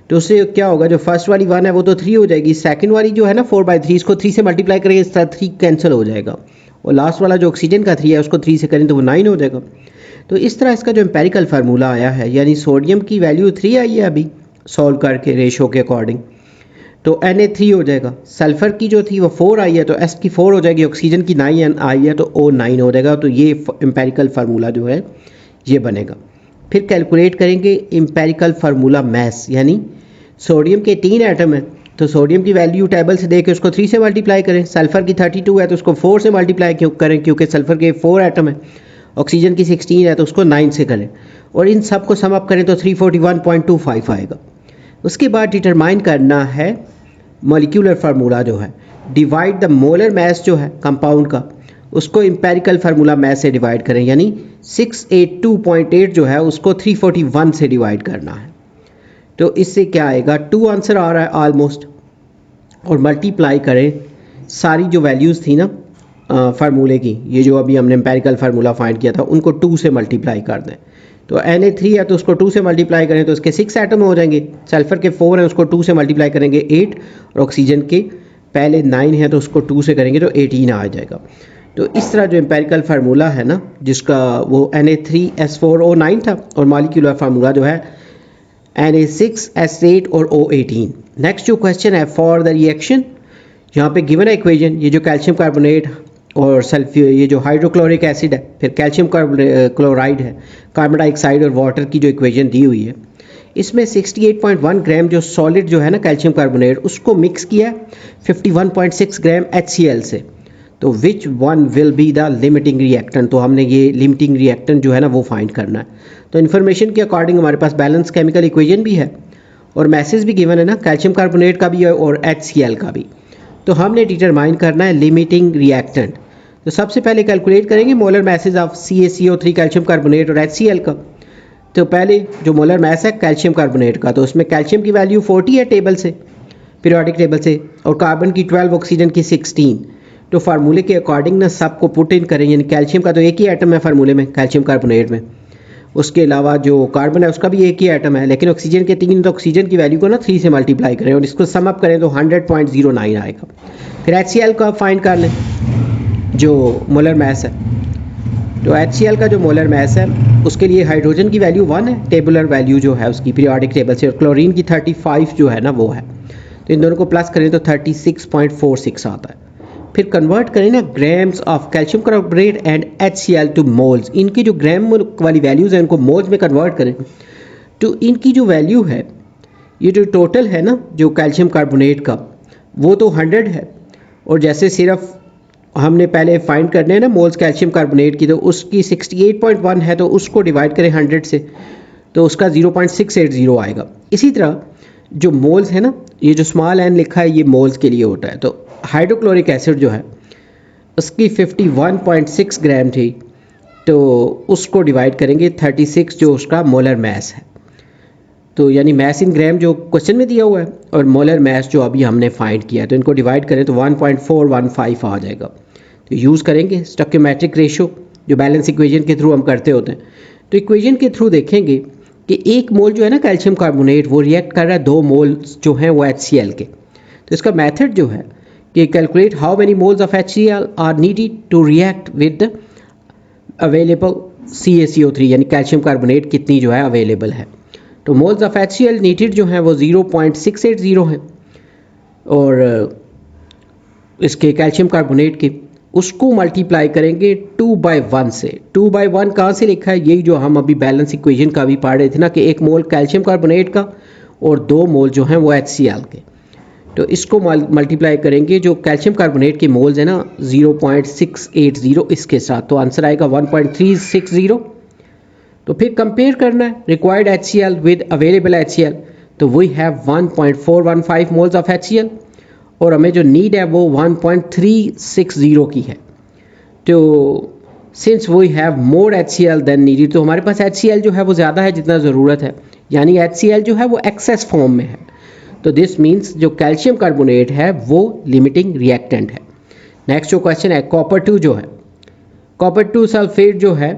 तो उससे क्या होगा, जो फर्स्ट वाली 1 है वो तो 3 हो जाएगी, सेकंड वाली जो है ना 4/3, इसको 3 से मल्टीप्लाई करेंगे, इस तरह 3 कैंसिल हो जाएगा, और लास्ट वाला जो ऑक्सीजन का 3 है उसको 3 से करें तो वो 9 हो जाएगा। तो इस तरह इसका जो एम्पेरिकल फार्मूला आया है, यानी सोडियम की वैल्यू 3 आई है अभी सॉल्व करके रेशो के अकॉर्डिंग, तो Na3 हो जाएगा। सल्फ़र की जो थी वो 4 आई है तो S की 4 हो जाएगी, ऑक्सीजन की 9 आई है तो O9 हो जाएगा। तो ये एम्पेरिकल फार्मूला जो है ये बनेगा। फिर कैलकुलेट करेंगे एम्पेरिकल फार्मूला मास, यानी सोडियम के 3 एटम हैं तो सोडियम की वैल्यू टेबल से देख के उसको 3 से मल्टीप्लाई करें। सल्फ़र की 32 है तो उसको 4 से मल्टीप्लाई क्यों करें, क्योंकि सल्फ़र के 4 एटम है। ऑक्सीजन की 16 है तो उसको 9 से करें, और इन सब को सम अप करें तो 341.25 आएगा। उसके बाद डिटरमाइन करना है मॉलिक्यूलर फार्मूला जो है, डिवाइड द मोलर मास जो है कंपाउंड का, उसको एम्पेरिकल फार्मूला मास से डिवाइड करें, यानी 682.8 जो है उसको 341 से डिवाइड करना है। तो इससे क्या आएगा, 2 आंसर आ रहा है ऑलमोस्ट, और मल्टीप्लाई करें सारी जो वैल्यूज़ थी ना फार्मूले की, ये जो अभी हमने एम्पेरिकल फार्मूला फाइंड किया था उनको 2 से मल्टीप्लाई कर दें। तो Na3 है तो उसको 2 से मल्टीप्लाई करें तो उसके 6 एटम हो जाएंगे। सल्फ़र के 4 हैं उसको 2 से मल्टीप्लाई करेंगे 8, और ऑक्सीजन के पहले 9 है तो उसको 2 से करेंगे तो 18 आ जाएगा। तो इस तरह जो एम्पेरिकल फार्मूला है ना, जिसका वो Na3S4O9 था, और मॉलिक्यूलर फार्मूला जो है Na6S8 और O18। नेक्स्ट जो क्वेश्चन है, फॉर द रिएक्शन, यहाँ पे गिवन है इक्वेशन, ये जो कैल्शियम कार्बोनेट और सल्फ्यूर, ये जो हाइड्रोक्लोरिक एसिड है, फिर कैल्शियम क्लोराइड है, कार्बन डाइऑक्साइड और वाटर की जो इक्वेशन दी हुई है, इसमें 68.1 ग्राम जो सॉलिड जो है ना कैल्शियम कार्बोनेट, उसको मिक्स किया 51.6 ग्राम HCl से। तो which one will be the limiting reactant, तो हमने ये लिमिटिंग रिएक्टेंट जो है ना वो फाइंड करना है। तो इन्फॉर्मेशन के अकॉर्डिंग हमारे पास बैलेंस केमिकल इक्वेशन भी है और मैसेज भी गिवन है ना, कैल्शियम कार्बोनेट का भी है और HCl का भी। तो हमने डिटरमाइन करना है लिमिटिंग रिएक्टेंट। तो सबसे पहले कैलकुलेट करेंगे molar message of CaCO3 calcium carbonate और HCl का। तो पहले जो मोलर मैस है कैल्शियम कार्बोनेट का, तो उसमें कैल्शियम की वैल्यू 40 है टेबल से, पीरियोडिक टेबल से, और कार्बन की 12, ऑक्सीजन की 16। तो फार्मूले के अकॉर्डिंग ना सबको पुट इन करें, यानी कैल्शियम का तो एक ही एटम है फार्मूले में कैल्शियम कार्बोनेट में, उसके अलावा जो कार्बन है उसका भी एक ही एटम है, लेकिन ऑक्सीजन के 3, तो ऑक्सीजन की वैल्यू को ना 3 से मल्टीप्लाई करें और इसको सम अप करें तो 100.09 आएगा। फिर HCl का फाइंड कर लें जो मोलर मैस है। तो HCl का जो मोलर मैस है उसके लिए हाइड्रोजन की वैल्यू 1 है, टेबुलर वैल्यू जो है उसकी पीरियोडिक टेबल से, और क्लोरीन की 35 जो है ना वो है। तो इन दोनों को प्लस करें तो 36.46 आता है। फिर कन्वर्ट करें ना grams of calcium carbonate and HCl two moles. इनकी जो ग्राम वाली वैल्यूज़ हैं उनको मोल्स में कन्वर्ट करें तो इनकी जो वैल्यू है, ये जो टोटल है ना जो कैल्शियम कार्बोनेट का, वो तो 100 है। और जैसे सिर्फ हमने पहले फाइंड करने हैं ना मोल्स कैल्शियम कार्बोनेट की, तो उसकी 68.1 है, तो उसको डिवाइड करें 100 से तो उसका 0.680 आएगा। इसी तरह जो मोल्स है ना, ये जो स्मॉल एन लिखा है ये मोल्स के लिए होता है। तो हाइड्रोक्लोरिक एसिड जो है उसकी 51.6 ग्राम थी, तो उसको डिवाइड करेंगे 36 जो उसका मोलर मैस है। तो यानी मैस इन ग्राम जो क्वेश्चन में दिया हुआ है और मोलर मैस जो अभी हमने फाइंड किया, तो इनको डिवाइड करें तो 1.415 आ जाएगा। तो यूज़ करेंगे स्टोइकोमेट्रिक रेशो जो बैलेंस इक्वेशन के थ्रू हम करते होते हैं। तो इक्वेशन के थ्रू देखेंगे कि 1 मोल जो है ना कैल्शियम कार्बोनेट वो रिएक्ट कर रहा है 2 मोल जो हैं वो HCl के। तो इसका मेथड जो है कि calculate how many moles of HCl are needed to react with available CaCO3, यानी कैल्शियम कार्बोनेट कितनी जो है अवेलेबल है। तो मोल्स ऑफ HCl नीडेड जो है वो 0.680 है, और इसके कैल्शियम कार्बोनेट के उसको मल्टीप्लाई करेंगे 2/1 से। 2/1 कहाँ से लिखा है? यही जो हम अभी बैलेंस इक्वेशन का भी पढ़ रहे थे ना कि 1 मोल कैल्शियम कार्बोनेट का और 2 मोल जो हैं वो HCl के। तो इसको मल्टीप्लाई करेंगे, जो कैल्शियम कार्बोनेट के मोल्स है ना 0.680 इसके साथ, तो आंसर आएगा 1.360। तो फिर कंपेयर करना है required HCl with available HCl, तो we have 1.415 moles of HCl और हमें जो नीड है वो 1.360 की है। तो since we have more HCl than needed, तो हमारे पास HCl जो है वो ज़्यादा है जितना ज़रूरत है, यानी HCl जो है वो एक्सेस फॉर्म में है। तो दिस मीन्स जो कैल्शियम कार्बोनेट है वो लिमिटिंग रिएक्टेंट है। नेक्स्ट जो क्वेश्चन है कॉपर 2 जो है, कॉपर 2 सल्फेट जो है,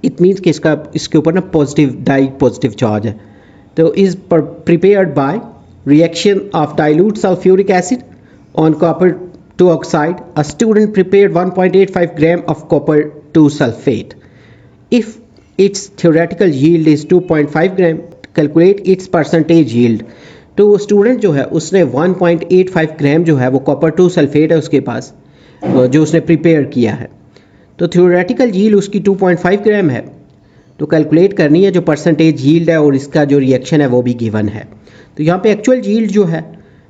इट मीन्स कि इसके ऊपर ना पॉजिटिव डाई पॉजिटिव चार्ज है। तो is prepared bye reaction of dilute sulfuric acid on copper 2 oxide. A student prepared 1.85 gram of copper 2 sulfate. If its theoretical yield is 2.5 gram, calculate its percentage yield. तो student जो है उसने 1.85 ग्राम जो है वो copper 2 sulphate है उसके पास जो उसने प्रिपेयर किया है, तो थियोरेटिकल यील्ड उसकी 2.5 ग्राम है। तो कैलकुलेट करनी है जो परसेंटेज यील्ड है और इसका जो रिएक्शन है वो भी गिवन है। तो यहाँ पे एक्चुअल यील्ड जो है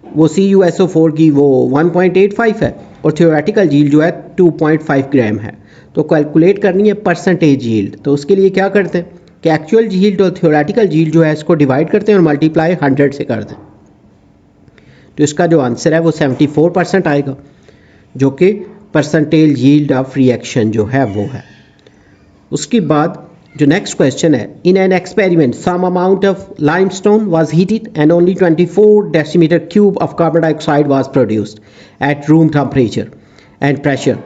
वो CuSO4 की वो 1.85 है और थियोरेटिकल यील्ड जो है 2.5 ग्राम है। तो कैलकुलेट करनी है परसेंटेज यील्ड। तो उसके लिए क्या करते हैं कि एक्चुअल यील्ड और थियोरेटिकल यील्ड जो है इसको डिवाइड करते हैं और मल्टीप्लाई 100 से करते हैं। तो इसका जो आंसर है वो 74% आएगा, जो कि परसेंटेज यील्ड ऑफ रिएक्शन जो है वो है। उसके बाद जो नेक्स्ट क्वेश्चन है, in an experiment some amount of limestone was heated and only 24 decimetre cube of carbon dioxide was produced at room temperature and pressure.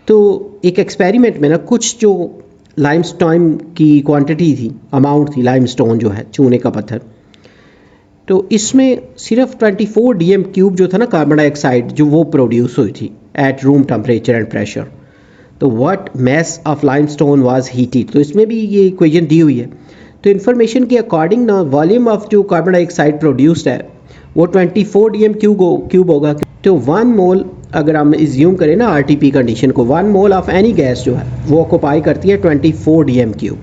तो एक एक्सपेरिमेंट में ना कुछ जो लाइमस्टोन की क्वांटिटी थी, अमाउंट थी, लाइमस्टोन जो है चूने का पत्थर, तो इसमें सिर्फ 24 dm क्यूब जो था ना कार्बन डाइऑक्साइड जो वो प्रोड्यूस हुई थी at room temperature and pressure. तो what mass of limestone was heated, तो इसमें भी ये इक्वेशन दी हुई है। तो इन्फॉर्मेशन के अकॉर्डिंग ना वॉल्यूम ऑफ जो कार्बन डाइऑक्साइड प्रोड्यूस्ड है वो 24 dm क्यूब होगा। तो 1 मोल अगर हम इज्यूम करें ना RTP कंडीशन को, 1 मोल ऑफ एनी गैस जो है वो ऑक्यूपाई करती है 24 dm क्यूब।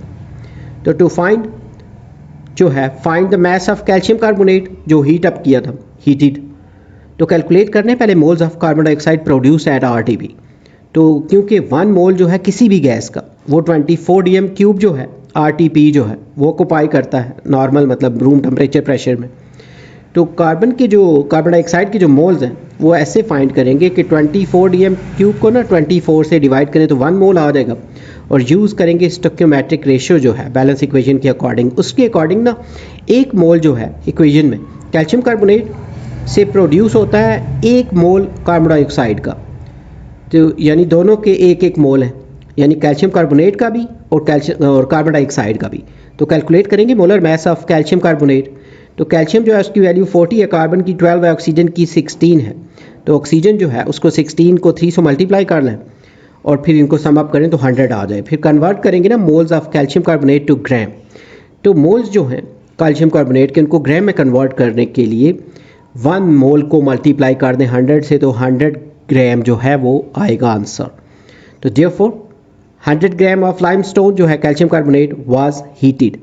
तो टू फाइंड जो है find the mass of calcium carbonate जो हीट अप किया था, हीटेड, तो कैलकुलेट करने पहले moles of carbon dioxide produce at RTP। तो क्योंकि 1 मोल जो है किसी भी गैस का वो 24 dm क्यूब जो है RTP जो है वो ऑक्यूपाई करता है नॉर्मल मतलब रूम टेम्परेचर प्रेशर में। तो कार्बन डाइऑक्साइड के जो मोल्स हैं वो ऐसे फाइंड करेंगे कि 24 dm क्यूब को ना 24 से डिवाइड करें तो 1 मोल आ जाएगा, और यूज़ करेंगे स्टोइकोमेट्रिक रेशियो जो है बैलेंस इक्वेशन के अकॉर्डिंग। उसके अकॉर्डिंग ना 1 मोल जो है इक्वेशन में कैल्शियम कार्बोनेट से प्रोड्यूस होता है 1 मोल कार्बन डाइऑक्साइड का। तो यानी दोनों के 1-1 मोल हैं, यानी कैल्शियम कार्बोनेट का भी और कार्बन डाइऑक्साइड का भी। तो कैलकुलेट करेंगे molar mass of calcium carbonate. तो कैल्शियम जो है उसकी वैल्यू 40 है, कार्बन की 12 है, ऑक्सीजन की 16 है। तो ऑक्सीजन जो है उसको 16 को 3 से मल्टीप्लाई कर लें और फिर इनको सम अप करें तो 100 आ जाए। फिर कन्वर्ट करेंगे ना moles of calcium carbonate to gram. तो मोल्स जो हैं कैल्शियम कार्बोनेट के उनको ग्राम में कन्वर्ट करने के लिए 1 मोल को मल्टीप्लाई कर दें 100 से, तो 100 ग्राम जो है वो आएगा आंसर। तो देयरफॉर 100 ग्राम ऑफ लाइमस्टोन जो है calcium carbonate was heated.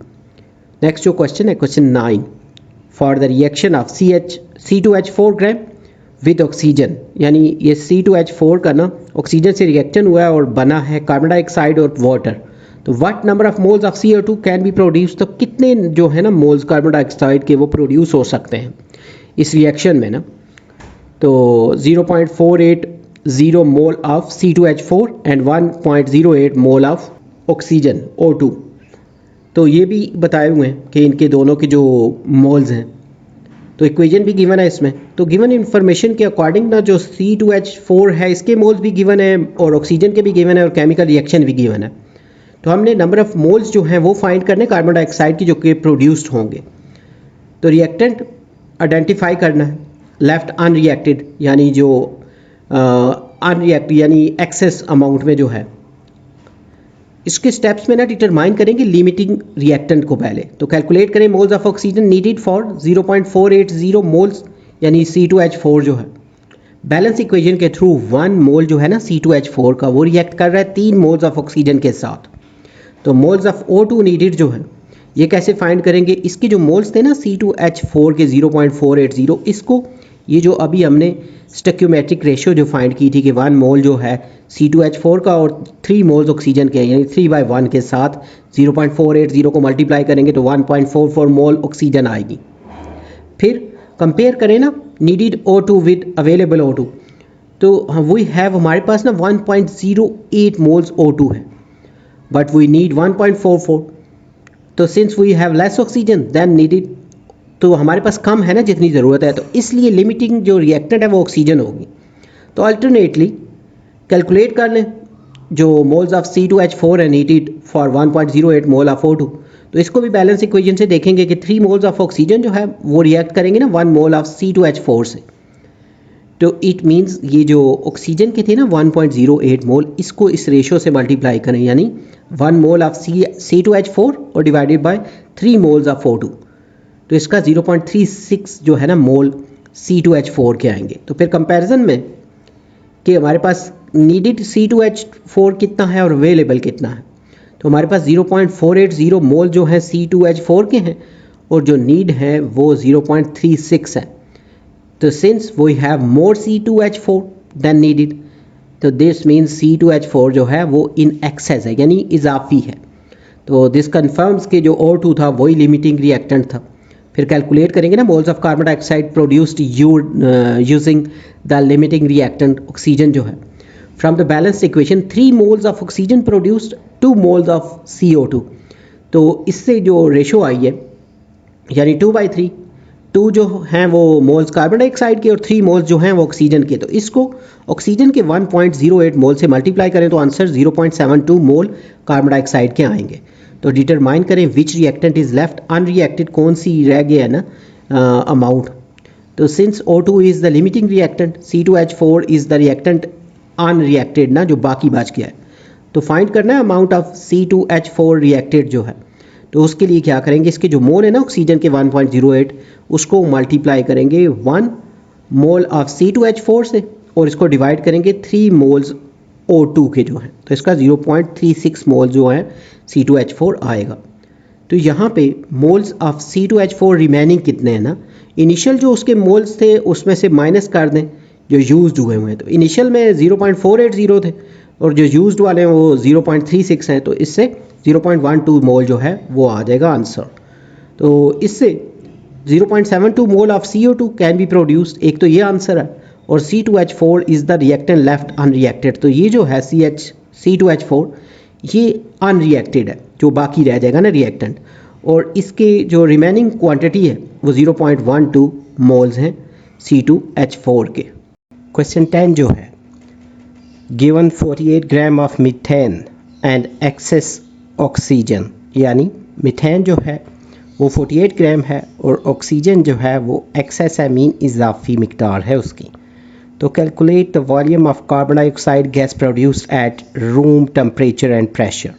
Next जो क्वेश्चन है question 9, for the reaction of C2H4 gram with oxygen, यानी ये C2H4 का ना ऑक्सीजन से रिएक्शन हुआ है और बना है कार्बन डाइऑक्साइड और वाटर। तो what number of moles of CO2 can be produce, तो कितने जो है ना मोल्स कार्बन डाइऑक्साइड के वो प्रोड्यूस हो सकते हैं इस रिएक्शन में ना। तो 0.480 mole of C2H4 and 1.08 mole of oxygen O2। तो ये भी बताए हुए हैं कि इनके दोनों के जो मोल्स हैं, तो इक्वेशन भी गिवन है इसमें। तो गिवन इन्फॉर्मेशन के अकॉर्डिंग ना जो C2H4 है इसके मोल्स भी गिवन है और ऑक्सीजन के भी गिवन है और केमिकल रिएक्शन भी गिवन है। तो हमने नंबर ऑफ मोल्स जो हैं वो फाइंड करने कार्बन डाइऑक्साइड की जो कि प्रोड्यूस्ड होंगे। तो रिएक्टेंट आइडेंटिफाई करना है, लेफ्ट अनरिएक्टेड यानी जो अनरिएक्टेड यानी एक्सेस अमाउंट में जो है। इसके स्टेप्स में ना डिटरमाइन करेंगे लिमिटिंग रिएक्टेंट को पहले। तो कैलकुलेट करें moles of oxygen needed for 0.480 moles यानी C2H4 जो है। बैलेंस इक्वेशन के थ्रू 1 मोल जो है ना C2H4 का वो रिएक्ट कर रहा है 3 मोल्स ऑफ ऑक्सीजन के साथ। तो मोल्स ऑफ O2 नीडेड जो है ये कैसे फाइंड करेंगे, इसके जो मोल्स थे ना C2H4 के 0.480, इसको ये जो अभी हमने स्टोइकियोमेट्रिक रेशियो जो फाइंड की थी कि 1 मोल जो है C2H4 का और 3 मोल्स ऑक्सीजन के यानी 3/1 के साथ 0.480 को मल्टीप्लाई करेंगे तो 1.44 मोल ऑक्सीजन आएगी। फिर कंपेयर करें ना needed O2 with available O2, तो वी हैव हमारे पास ना 1.08 मोल्स O2 है बट वी नीड 1.44। तो since we have less oxygen than needed, तो हमारे पास कम है ना जितनी ज़रूरत है, तो इसलिए लिमिटिंग जो रिएक्टेंट है वो ऑक्सीजन होगी। तो अल्टरनेटली कैलकुलेट कर लें जो मोल्स ऑफ C2H4 है needed for 1.08 mole of O2। तो इसको भी बैलेंस इक्वेशन से देखेंगे कि 3 मोल्स ऑफ ऑक्सीजन जो है वो रिएक्ट करेंगे ना 1 मोल ऑफ C2H4 से। तो इट मीन्स ये जो ऑक्सीजन के थे ना 1.08 मोल, इसको इस रेशो से मल्टीप्लाई करें यानी 1 मोल ऑफ C2H4 और divided by 3 moles of O2। तो इसका 0.36 जो है ना मोल C2H4 के आएंगे। तो फिर कंपैरिजन में कि हमारे पास नीडेड C2H4 कितना है और अवेलेबल कितना है, तो हमारे पास 0.480 मोल जो है C2H4 के हैं और जो नीड है वो 0.36 है। तो since we have more C2H4 than needed, तो दिस मीन्स C2H4 जो है वो इन एक्सेस है यानी इजाफी है। तो दिस कन्फर्म्स के जो O2 था वही लिमिटिंग रिएक्टेंट था। फिर कैलकुलेट करेंगे ना moles of carbon dioxide produced using the limiting reactant oxygen जो है। From the balance equation 3 moles of oxygen produced 2 moles of CO2। तो इससे जो रेशो आई है यानी 2/3, 2 जो हैं वो मोल्स कार्बन डाइऑक्साइड के और 3 मोल्स जो हैं वो ऑक्सीजन के। तो इसको ऑक्सीजन के 1.08 मोल से मल्टीप्लाई करें तो आंसर 0.72 मोल कार्बन डाइऑक्साइड के आएंगे। तो डिटरमाइन करें विच रिएक्टेंट इज़ लेफ्ट अनरिएक्टेड, कौन सी रह गया है ना अमाउंट। तो since O2 is the limiting reactant, C2H4 is the reactant unreacted ना जो बाकी बच गया है। तो फाइंड करना है अमाउंट ऑफ C2H4 रिएक्टेड जो है। तो उसके लिए क्या करेंगे, इसके जो मोल है ना ऑक्सीजन के 1.08 उसको मल्टीप्लाई करेंगे 1 मोल ऑफ C2H4 से और इसको डिवाइड करेंगे 3 मोल्स O2 के जो हैं। तो इसका 0.36 मोल जो है C2H4 आएगा। तो यहाँ पे मोल्स ऑफ C2H4 रिमेनिंग कितने हैं ना, इनिशियल जो उसके मोल्स थे उसमें से माइनस कर दें जो यूज्ड हुए हैं। तो इनिशियल में 0.480 थे और जो यूज्ड वाले हैं वो 0.36 हैं, तो इससे 0.12 मोल जो है वो आ जाएगा आंसर। तो इससे 0.72 mole of CO2 can be produced, एक तो ये आंसर है, और C2H4 is the reactant left unreacted. तो ये जो है C2H4 ये अनरिएक्टेड है, जो बाकी रह जाएगा ना रिएक्टेंट, और इसके जो रिमेनिंग क्वांटिटी है वो 0.12 मोल्स हैं C2H4 के। क्वेश्चन 10 जो है, given 48 gram of methane and excess oxygen, यानी मीथेन जो है वो 48 ग्राम है और ऑक्सीजन जो है वो एक्सेस है, मीन इजाफी मिकदार है उसकी। तो calculate the volume of carbon dioxide gas produced at room temperature and pressure.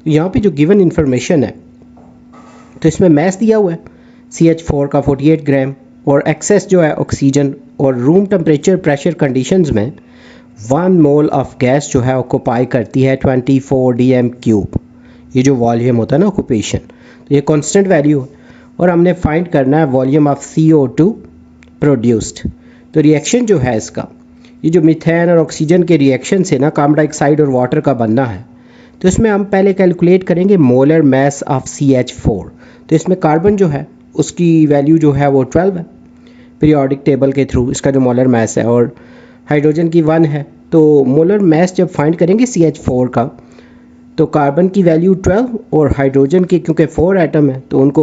यहाँ पे जो गिवन इन्फॉर्मेशन है तो इसमें मैथ दिया हुआ है CH4 का 48 ग्राम और एक्सेस जो है ऑक्सीजन, और रूम टेम्परेचर प्रेशर कंडीशंस में 1 मोल ऑफ गैस जो है ऑक्यूपाई करती है 24 डीएम क्यूब। ये जो वॉल्यूम होता है ना ऑक्यूपेशन, तो ये कांस्टेंट वैल्यू है और हमने फाइंड करना है वॉल्यूम ऑफ CO2 प्रोड्यूस्ड। तो रिएक्शन जो है इसका, ये जो मीथेन और ऑक्सीजन के रिएक्शन से ना कार्बन डाइऑक्साइड और वाटर का बनना है, तो इसमें हम पहले कैलकुलेट करेंगे मोलर मैस ऑफ CH4। तो इसमें कार्बन जो है उसकी वैल्यू जो है वो 12 है पीरियोडिक टेबल के थ्रू, इसका जो मोलर मैस है, और हाइड्रोजन की 1 है। तो मोलर मैस जब फाइंड करेंगे CH4 का, तो कार्बन की वैल्यू 12 और हाइड्रोजन की क्योंकि 4 एटम है तो उनको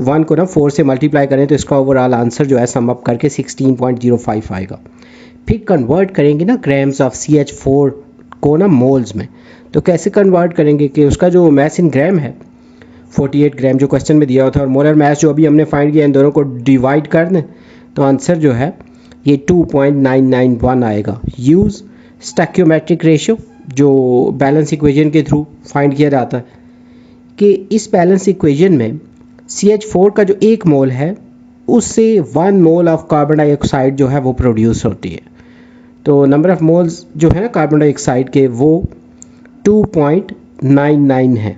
1 को ना 4 से मल्टीप्लाई करें तो इसका ओवरऑल आंसर जो है सम अप करके 16.05 आएगा। फिर कन्वर्ट करेंगे ना ग्राम्स ऑफ CH4 को ना मोल्स में। तो कैसे कन्वर्ट करेंगे कि उसका जो मैस इन ग्राम है 48 ग्राम जो क्वेश्चन में दिया होता है, और मोलर मैस जो अभी हमने फाइंड किया, इन दोनों को डिवाइड कर दें तो आंसर जो है ये 2.991 आएगा। यूज़ स्टैक्योमेट्रिक रेशियो जो बैलेंस इक्वेशन के थ्रू फाइंड किया जाता है कि इस बैलेंस इक्वेशन में CH4 का जो 1 मोल है उससे 1 मोल ऑफ कार्बन डाइऑक्साइड जो है वो प्रोड्यूस होती है। तो नंबर ऑफ मोल्स जो है ना कार्बन डाइऑक्साइड के वो 2.99 है।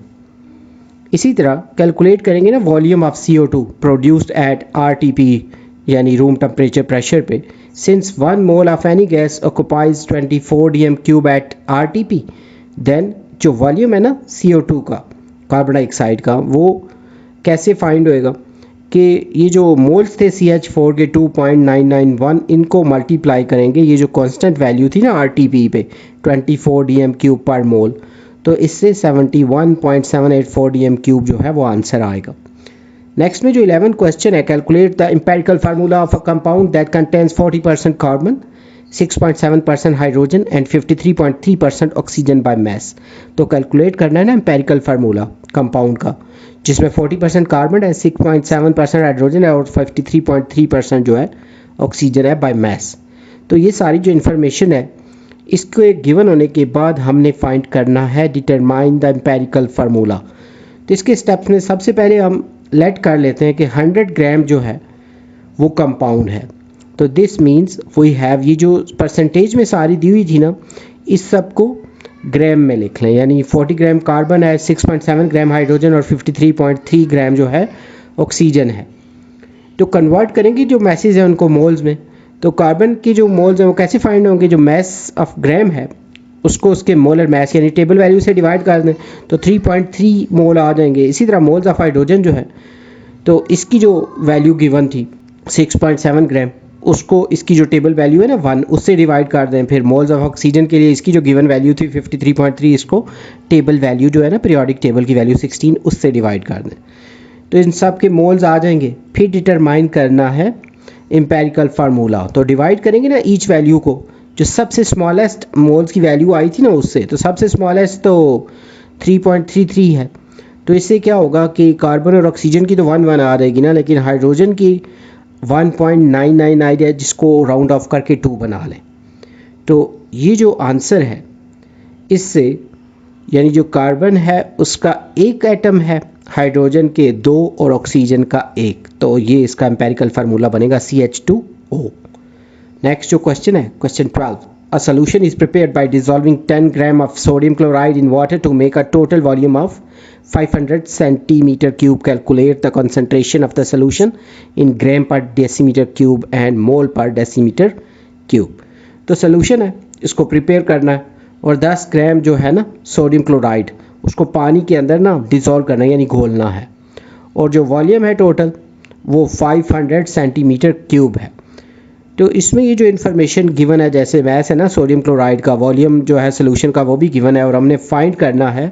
इसी तरह कैलकुलेट करेंगे ना volume of CO2 produced at RTP यानी रूम टेम्परेचर प्रेशर पे। Since 1 mole of any gas occupies 24 DM cube at RTP, then जो वॉल्यूम है ना CO2 का कार्बन डाइऑक्साइड का वो कैसे फाइंड होएगा कि ये जो मोल्स थे CH4 के 2.991 इनको मल्टीप्लाई करेंगे, ये जो कांस्टेंट वैल्यू थी ना RTP पे 24 डीएम क्यूब पर मोल, तो इससे 71.784 डीएम क्यूब जो है वो आंसर आएगा। नेक्स्ट में जो 11 क्वेश्चन है, calculate the empirical formula of a compound that contains 40% carbon, 6.7% hydrogen and 53.3% oxygen by mass. तो कैलकुलेट करना है ना एम्पेरिकल फार्मूला कंपाउंड का, जिसमें 40% कार्बन है, 6.7% हाइड्रोजन है और 53.3% जो है ऑक्सीजन है बाय मैस। तो ये सारी जो इन्फॉर्मेशन है इसको एक गिवन होने के बाद हमने फाइंड करना है डिटरमाइन द एम्पेरिकल फार्मूला। तो इसके स्टेप्स में सबसे पहले हम लेट कर लेते हैं कि 100 ग्राम जो है वो कंपाउंड है। तो दिस मीन्स वी हैव, ये जो परसेंटेज में सारी दी हुई थी ना इस सब को ग्राम में लिख लें, यानी 40 ग्राम कार्बन है, 6.7 ग्राम हाइड्रोजन और 53.3 ग्राम जो है ऑक्सीजन है। तो कन्वर्ट करेंगे जो मैसेज है उनको मोल्स में। तो कार्बन की जो मोल्स हैं वो कैसे फाइंड होंगे, जो मैस ऑफ ग्राम है उसको उसके मोलर मैस यानी टेबल वैल्यू से डिवाइड कर दें तो 3.3 मोल आ जाएंगे। इसी तरह मोल्स ऑफ हाइड्रोजन जो है तो इसकी जो वैल्यू गिवन थी 6.7 ग्राम, उसको इसकी जो टेबल वैल्यू है ना 1 उससे डिवाइड कर दें। फिर मोल्स ऑफ ऑक्सीजन के लिए इसकी जो गिवन वैल्यू थी 53.3, इसको टेबल वैल्यू जो है ना पीरियोडिक टेबल की वैल्यू 16 उससे डिवाइड कर दें। तो इन सब के मोल्स आ जाएंगे। फिर डिटरमाइन करना है एम्पेरिकल फार्मूला। तो डिवाइड करेंगे ना ईच वैल्यू को, जो सबसे स्मॉलेस्ट मोल्स की वैल्यू आई थी ना उससे, तो सबसे स्मॉलेस्ट तो 3.33 है। तो इससे क्या होगा कि कार्बन और ऑक्सीजन की तो 1 आ रहेगी ना, लेकिन हाइड्रोजन की 1.99 आई है, जिसको राउंड ऑफ करके 2 बना लें। तो ये जो आंसर है इससे, यानी जो कार्बन है उसका 1 एटम है, हाइड्रोजन के 2 और ऑक्सीजन का 1, तो ये इसका एम्पेरिकल फार्मूला बनेगा CH2O। नेक्स्ट जो क्वेश्चन है question 12, a solution is prepared by dissolving 10 gram of sodium chloride in water to make a total volume of 500 centimetre cube. Calculate the concentration of the solution in gram per decimetre cube and मोल पर decimetre cube. तो solution है इसको prepare करना है और 10 ग्राम जो है ना सोडियम क्लोराइड उसको पानी के अंदर ना डिसॉल्व करना है यानी घोलना है, और जो वॉल्यूम है टोटल वो 500 सेंटीमीटर क्यूब है। तो इसमें ये जो इन्फॉर्मेशन गिवन है, जैसे मैस है ना सोडियम क्लोराइड का, वॉल्यूम जो है सोल्यूशन का वो भी गिवन है, और हमने फाइंड करना है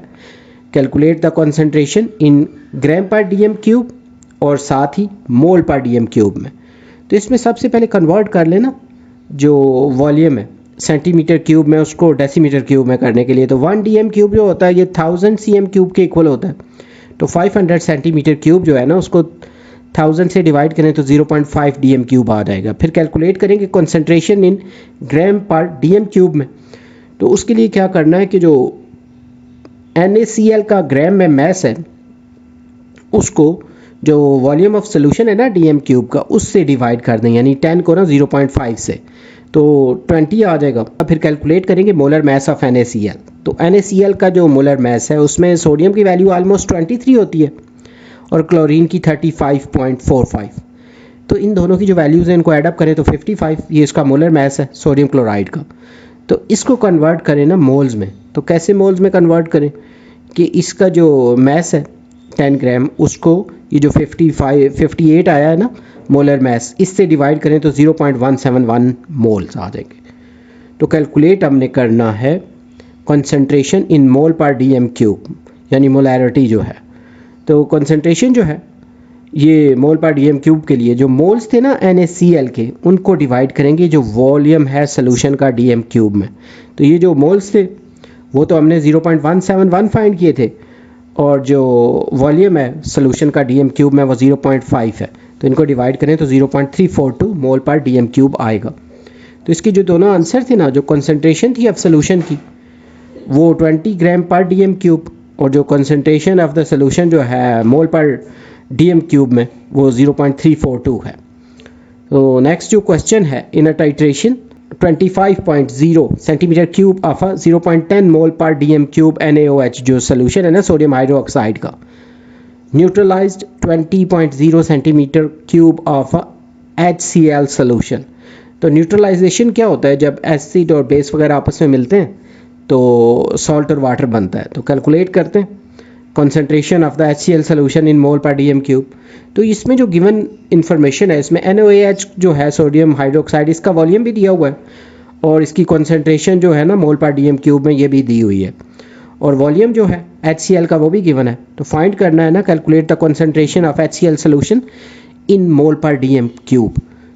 calculate the concentration in gram per DM cube और साथ ही मोल पर डीएम क्यूब में। तो इसमें सबसे पहले कन्वर्ट कर लेना जो वॉल्यूम है सेंटीमीटर क्यूब में उसको डेसीमीटर क्यूब में करने के लिए। तो 1 डीएम क्यूब जो होता है ये 1000 cm क्यूब के इक्वल होता है। तो 500 सेंटीमीटर क्यूब जो है ना उसको 1000 से डिवाइड करें तो 0.5 डीएम क्यूब आ जाएगा। फिर कैलकुलेट करेंगे concentration in gram per DM cube में। तो उसके लिए क्या करना है कि जो NaCl का ग्राम में मैस है उसको जो वॉल्यूम ऑफ सोल्यूशन है ना डीएम क्यूब का उससे डिवाइड कर दें, यानी 10 को ना 0.5 से। तो 20 आ जाएगा। फिर कैलकुलेट करेंगे मोलर मैस ऑफ NaCl। तो NaCl का जो मोलर मैस है उसमें सोडियम की वैल्यू ऑलमोस्ट 23 होती है और क्लोरीन की 35.45। तो इन दोनों की जो वैल्यूज़ हैं इनको ऐडअप करें तो 55, ये इसका मोलर मैस है सोडियम क्लोराइड का। तो इसको कन्वर्ट करें ना मोल्स में, तो कैसे मोल्स में कन्वर्ट करें कि इसका जो मैस है 10 ग्राम, उसको ये जो 58 आया है ना मोलर मैस, इससे डिवाइड करें तो 0.171 मोल्स आ जाएंगे। तो कैलकुलेट हमने करना है कंसंट्रेशन इन मोल पर DM क्यूब, यानी मोलैरिटी जो है। तो कंसंट्रेशन जो है ये मोल पर DM क्यूब के लिए जो मोल्स थे ना NaCl के, उनको डिवाइड करेंगे जो वॉल्यूम है सोल्यूशन का DM क्यूब में। तो ये जो मोल्स थे वो तो हमने 0.171 फाइंड किए थे, और जो वॉल्यूम है सोल्यूशन का DM क्यूब में वो 0.5 है। तो इनको डिवाइड करें तो 0.342 मोल पर DM क्यूब आएगा। तो इसकी जो दोनों आंसर थे ना, जो कंसंट्रेशन थी अब सोल्यूशन की वो 20 ग्राम पर DM क्यूब, और जो कंसंट्रेशन ऑफ द सोल्यूशन जो है मोल पर DM क्यूब में वो 0.342 है। तो नेक्स्ट जो क्वेश्चन है, इन अ titration 25.0 centimetre cube of 0.10 mole per DM cube NaOH जो सोल्यूशन है ना सोडियम हाइड्रोक्साइड का, neutralised 20.0 centimetre cube of HCl solution. तो न्यूट्रलाइजेशन क्या होता है, जब एसिड और बेस वगैरह आपस में मिलते हैं तो सॉल्ट और वाटर बनता है। तो कैलकुलेट करते हैं concentration of the HCl solution in mole per DM cube. तो इसमें जो गिवन इन्फॉर्मेशन है इसमें NaOH जो है सोडियम हाइड्रोक्साइड, इसका वॉल्यूम भी दिया हुआ है और इसकी कंसंट्रेशन जो है ना मोल पर DM क्यूब में ये भी दी हुई है, और वॉल्यूम जो है HCl का वो भी गिवन है। तो फाइंड करना है ना, calculate the concentration of HCl solution in mole per DM cube.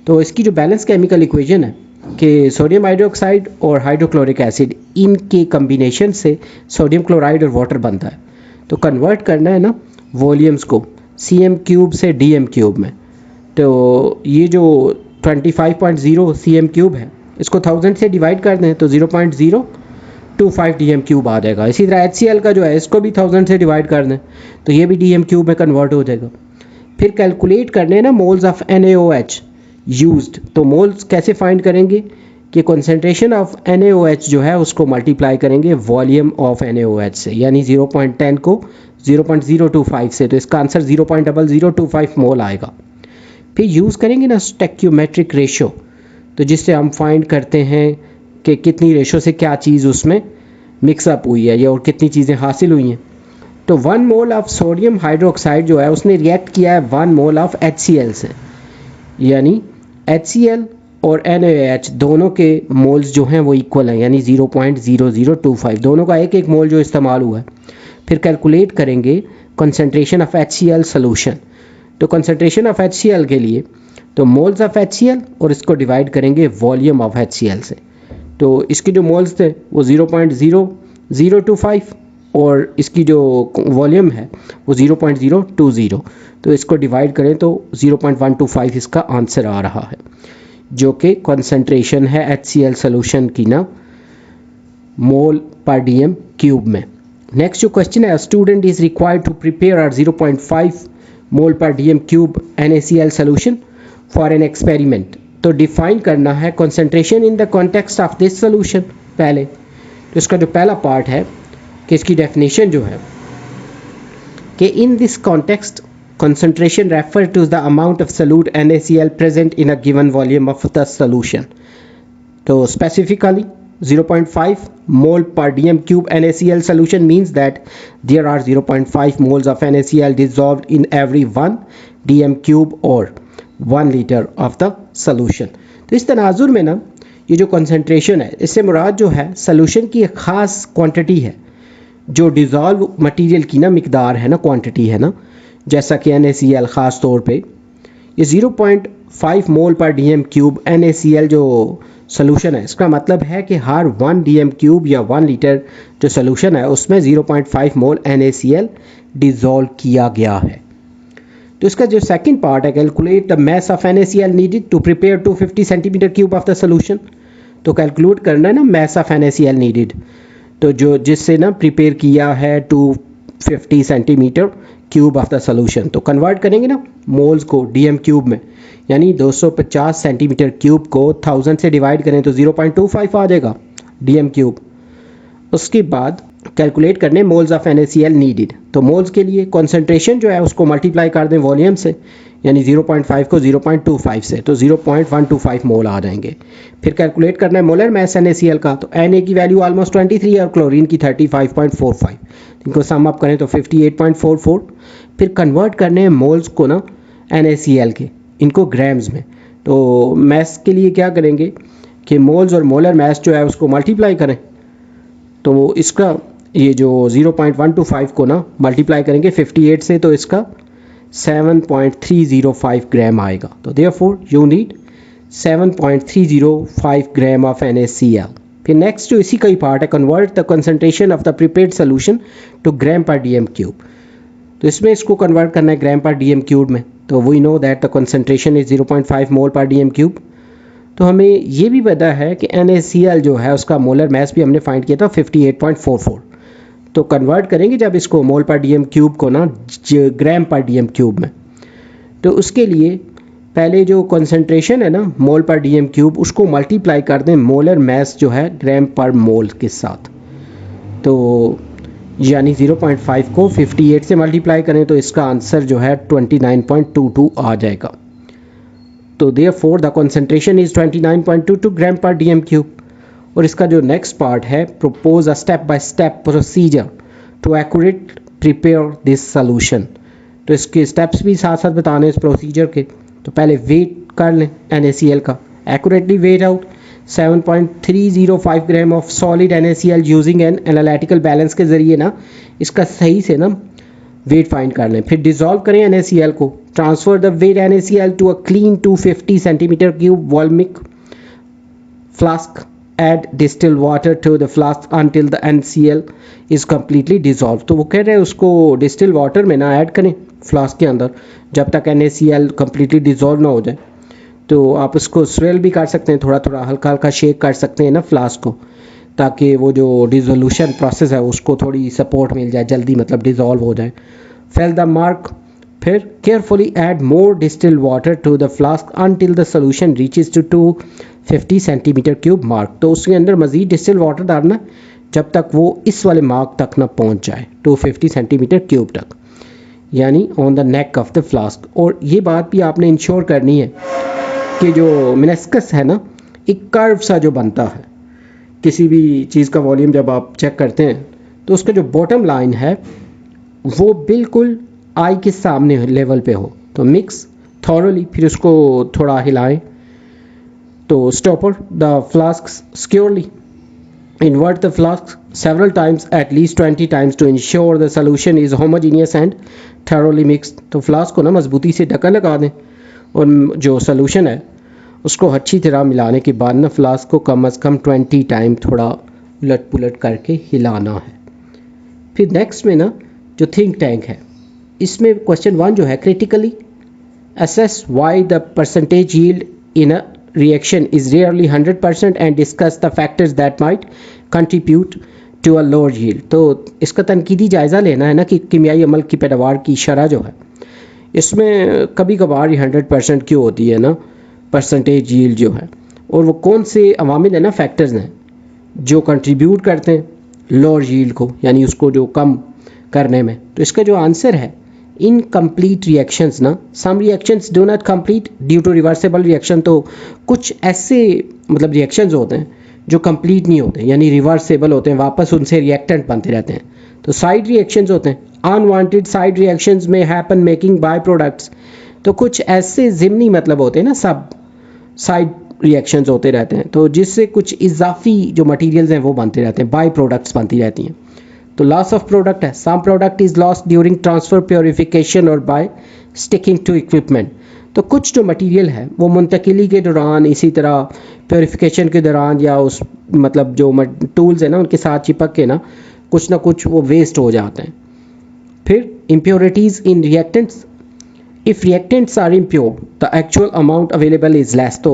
तो इसकी जो बैलेंस केमिकल इक्वेशन है कि सोडियम हाइड्रोक्साइड और हाइड्रोक्लोरिक एसिड, इनके कम्बिनेशन से सोडियम क्लोराइड और वाटर बनता है। तो कन्वर्ट करना है ना वॉल्यूम्स को CM क्यूब से DM क्यूब में। तो ये जो 25.0 CM क्यूब है इसको 1000 से डिवाइड कर दें तो 0.025 DM क्यूब आ जाएगा। इसी तरह HCl का जो है इसको भी 1000 से डिवाइड कर दें तो ये भी DM क्यूब में कन्वर्ट हो जाएगा। फिर कैलकुलेट करने हैं ना मोल्स ऑफ NaOH यूज्ड। तो मोल्स कैसे फाइंड करेंगे कि कंसंट्रेशन ऑफ NaOH जो है उसको मल्टीप्लाई करेंगे वॉल्यूम ऑफ NaOH से, यानी 0.10 को 0.025 से, तो इसका आंसर 0.0025 मोल आएगा। फिर यूज़ करेंगे ना स्टैक्योमेट्रिक रेशो, तो जिससे हम फाइंड करते हैं कि कितनी रेशो से क्या चीज़ उसमें मिक्सअप हुई है या और कितनी चीज़ें हासिल हुई हैं। तो 1 मोल ऑफ सोडियम हाइड्रोक्साइड जो है उसने रिएक्ट किया है 1 मोल ऑफ HCl से, यानी HCl और NaOH दोनों के मोल्स जो हैं वो इक्वल हैं, यानी 0.0025, दोनों का एक एक मोल जो इस्तेमाल हुआ है। फिर कैलकुलेट करेंगे कंसंट्रेशन ऑफ HCl सोल्यूशन। तो कंसंट्रेशन ऑफ HCl के लिए तो मोल्स ऑफ HCl और इसको डिवाइड करेंगे वॉल्यूम ऑफ HCl से। तो इसके जो मोल्स थे वो 0.0025 और इसकी जो वॉल्यूम है वो 0.020। तो इसको डिवाइड करें तो 0.125 इसका आंसर आ रहा है, जो कि कंसंट्रेशन है HCl सोल्यूशन की ना मोल पर DM क्यूब में। नेक्स्ट जो क्वेश्चन है, student is required to prepare are 0.5 mole per DM cube NaCl solution for an experiment. तो डिफाइन करना है concentration in the context of this solution पहले। तो इसका जो पहला पार्ट है कि इसकी डेफिनेशन जो है कि in this context concentration refer to the amount of solute NaCl present in a given volume of the solution. So specifically 0.5 mole per DM cube NaCl solution means that there are 0.5 moles of NaCl dissolved in every 1 DM cube or 1 liter of the solution. तो इस तनाजुर में ना ये जो concentration है इससे मुराद जो है सोल्यूशन की एक ख़ास क्वांटिटी है, जो डिज़ोल्व मटेरियल की ना मिकदार है ना, क्वांटिटी है ना, जैसा कि NaCl ख़ास तौर पे ये 0.5 mole per DM cube NaCl जो सोल्यूशन है, इसका मतलब है कि हर 1 DM क्यूब या 1 लीटर जो सोल्यूशन है उसमें 0.5 मोल NaCl डिज़ोल्व किया गया है। तो इसका जो सेकंड पार्ट है, calculate the mass of NaCl needed to prepare 250 centimetre cube of the solution. तो कैलकुलेट करना है ना मैस ऑफ NaCl नीडेड, तो जो जिससे ना प्रिपेयर किया है 250 centimetre cube of the solution. तो कन्वर्ट करेंगे ना मोल्स को डीएम क्यूब में, यानी 250 सेंटीमीटर क्यूब को 1000 से डिवाइड करें तो 0.25 आ जाएगा डीएम क्यूब। उसके बाद कैलकुलेट करने मोल्स ऑफ NaCl नीडेड। तो मोल्स के लिए कॉन्सेंट्रेशन जो है उसको मल्टीप्लाई कर दें वॉल्यूम से, यानी 0.5 को 0.25 से, तो 0.125 मोल आ जाएंगे। फिर कैलकुलेट करना है मोलर मैस NaCl का। तो Na की वैल्यू ऑलमोस्ट 23 और क्लोरीन की 35.45, इनको सम अप करें तो 58.44। फिर कन्वर्ट करने हैं मोल्स को ना NaCl के, इनको ग्राम्स में। तो मैस के लिए क्या करेंगे कि मोल्स और मोलर मैस जो है उसको मल्टीप्लाई करें। तो इसका ये जो 0.125 को ना मल्टीप्लाई करेंगे 58 से, तो इसका 7.305 ग्राम आएगा। तो therefore you need 7.305 gram of NaCl। फिर नेक्स्ट जो इसी का ही पार्ट है, convert the concentration of the prepared solution to gram per DM cube. तो इसमें इसको कन्वर्ट करना है ग्राम पर डीएम क्यूब में। तो we know that the concentration is 0.5 mole per DM cube. तो हमें ये भी पता है कि NaCl जो है उसका मोलर मैस भी हमने फाइंड किया था 58.44। तो कन्वर्ट करेंगे जब इसको मोल पर डीएम क्यूब को ना ग्राम पर डीएम क्यूब में। तो उसके लिए पहले जो कंसंट्रेशन है ना मोल पर डीएम क्यूब, उसको मल्टीप्लाई कर दें मोलर मैस जो है ग्राम पर मोल के साथ। तो यानी 0.5 को 58 से मल्टीप्लाई करें तो इसका आंसर जो है 29.22 आ जाएगा। तो therefore the concentration is 29.22 gram per DM cube. और इसका जो नेक्स्ट पार्ट है, propose a step by step procedure to accurate prepare this solution. तो इसके स्टेप्स भी साथ साथ बताने इस प्रोसीजर के। तो पहले वेट कर लें NaCl का, accurately weigh out 7.305 gram of solid NaCl using an analytical balance के ज़रिए ना इसका सही से ना वेट फाइंड कर लें। फिर डिज़ोल्व करें NaCl को, transfer the weighed NaCl to a clean 250 centimetre cube volumetric flask, add distilled water to the flask until the NaCl is completely dissolved। तो वो कह रहे हैं उसको डिस्टिल वाटर में ना ऐड करें फ्लास्क के अंदर जब तक NaCl completely dissolve ना हो जाए। तो आप उसको स्वेल भी कर सकते हैं, थोड़ा थोड़ा हल्का हल्का शेक कर सकते हैं ना फ्लास्क को, ताकि वो जो डिसोल्यूशन प्रोसेस है उसको थोड़ी सपोर्ट मिल जाए, जल्दी मतलब डिज़ोल्व हो जाए। फिल द मार्क, फिर carefully add more distilled water to the flask until the solution reaches to 250 centimetre cube mark. तो उसके अंदर मज़ीद डिस्टिल्ड वाटर डालना जब तक वो इस वाले मार्क तक ना पहुंच जाए, 250 सेंटीमीटर क्यूब तक, यानी on the neck of the flask. और ये बात भी आपने इंश्योर करनी है कि जो मेनिस्कस है ना, एक कर्व सा जो बनता है किसी भी चीज़ का वॉल्यूम जब आप चेक करते हैं, तो उसका जो बॉटम लाइन है वो बिल्कुल आई के सामने लेवल पे हो। तो मिक्स थॉरली, फिर उसको थोड़ा हिलाएं। तो stopper the flask securely, invert the flask several times, at least 20 times, to ensure the solution is homogeneous and thoroughly mixed। तो फ्लास्क को ना मजबूती से ढक्कन लगा दें और जो सोल्यूशन है उसको अच्छी तरह मिलाने के बाद ना फ्लास्क को कम अज़ कम 20 टाइम थोड़ा उलट पुलट करके हिलाना है। फिर नेक्स्ट में ना जो थिंक टैंक है, इसमें क्वेश्चन 1 जो है, critically assess why the percentage yield in a reaction is rarely 100% and discuss the factors that might contribute to a lower yield। तो इसका तनकीदी जायज़ा लेना है ना कि कीमियाई अमल की पैदावार की शरह जो है इसमें कभी कभार 100% क्यों होती है ना परसेंटेज यील्ड जो है, और वो कौन से अवामिल है ना फैक्टर्स हैं जो कंट्रीब्यूट करते हैं लोअर यील्ड को, यानी उसको जो कम करने में। तो इसका जो आंसर है, इनकम्प्लीट रिएक्शंस ना, some reactions do not complete due to reversible reaction. तो कुछ ऐसे मतलब रिएक्शंस होते हैं जो कंप्लीट नहीं होते, यानी रिवर्सेबल होते हैं, वापस उनसे रिएक्टेंट बनते रहते हैं। तो साइड रिएक्शंस होते हैं, अनवांटेड साइड रिएक्शंस में हैपन मेकिंग बाय प्रोडक्ट्स। तो कुछ ऐसे ज़िमनी मतलब होते हैं ना, सब साइड रिएक्शंस होते रहते हैं, तो जिससे कुछ इजाफी जो मटेरियल्स हैं वो बनते रहते हैं, बाय प्रोडक्ट्स बनती रहती हैं। तो लॉस ऑफ प्रोडक्ट है, some product is lost during transfer purification और बाय स्टिकिंग टू इक्विपमेंट। तो कुछ जो मटेरियल है वो मुंतकिली के दौरान, इसी तरह प्योरिफिकेशन के दौरान, या उस मतलब जो टूल्स है ना उनके साथ चिपक के ना कुछ वो वेस्ट हो जाते हैं। फिर impurities in reactants, if reactants are impure the actual amount available is less. तो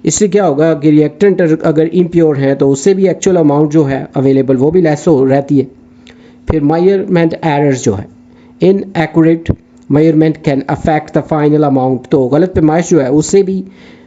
इससे क्या होगा कि रिएक्टेंट अगर इम्प्योर है तो उससे भी एक्चुअल अमाउंट जो है अवेलेबल वो भी लेस हो रहती है। फिर मेजरमेंट एरर्स जो है, inaccurate measurement can affect the final amount. तो गलत पैमाइश जो है उससे भी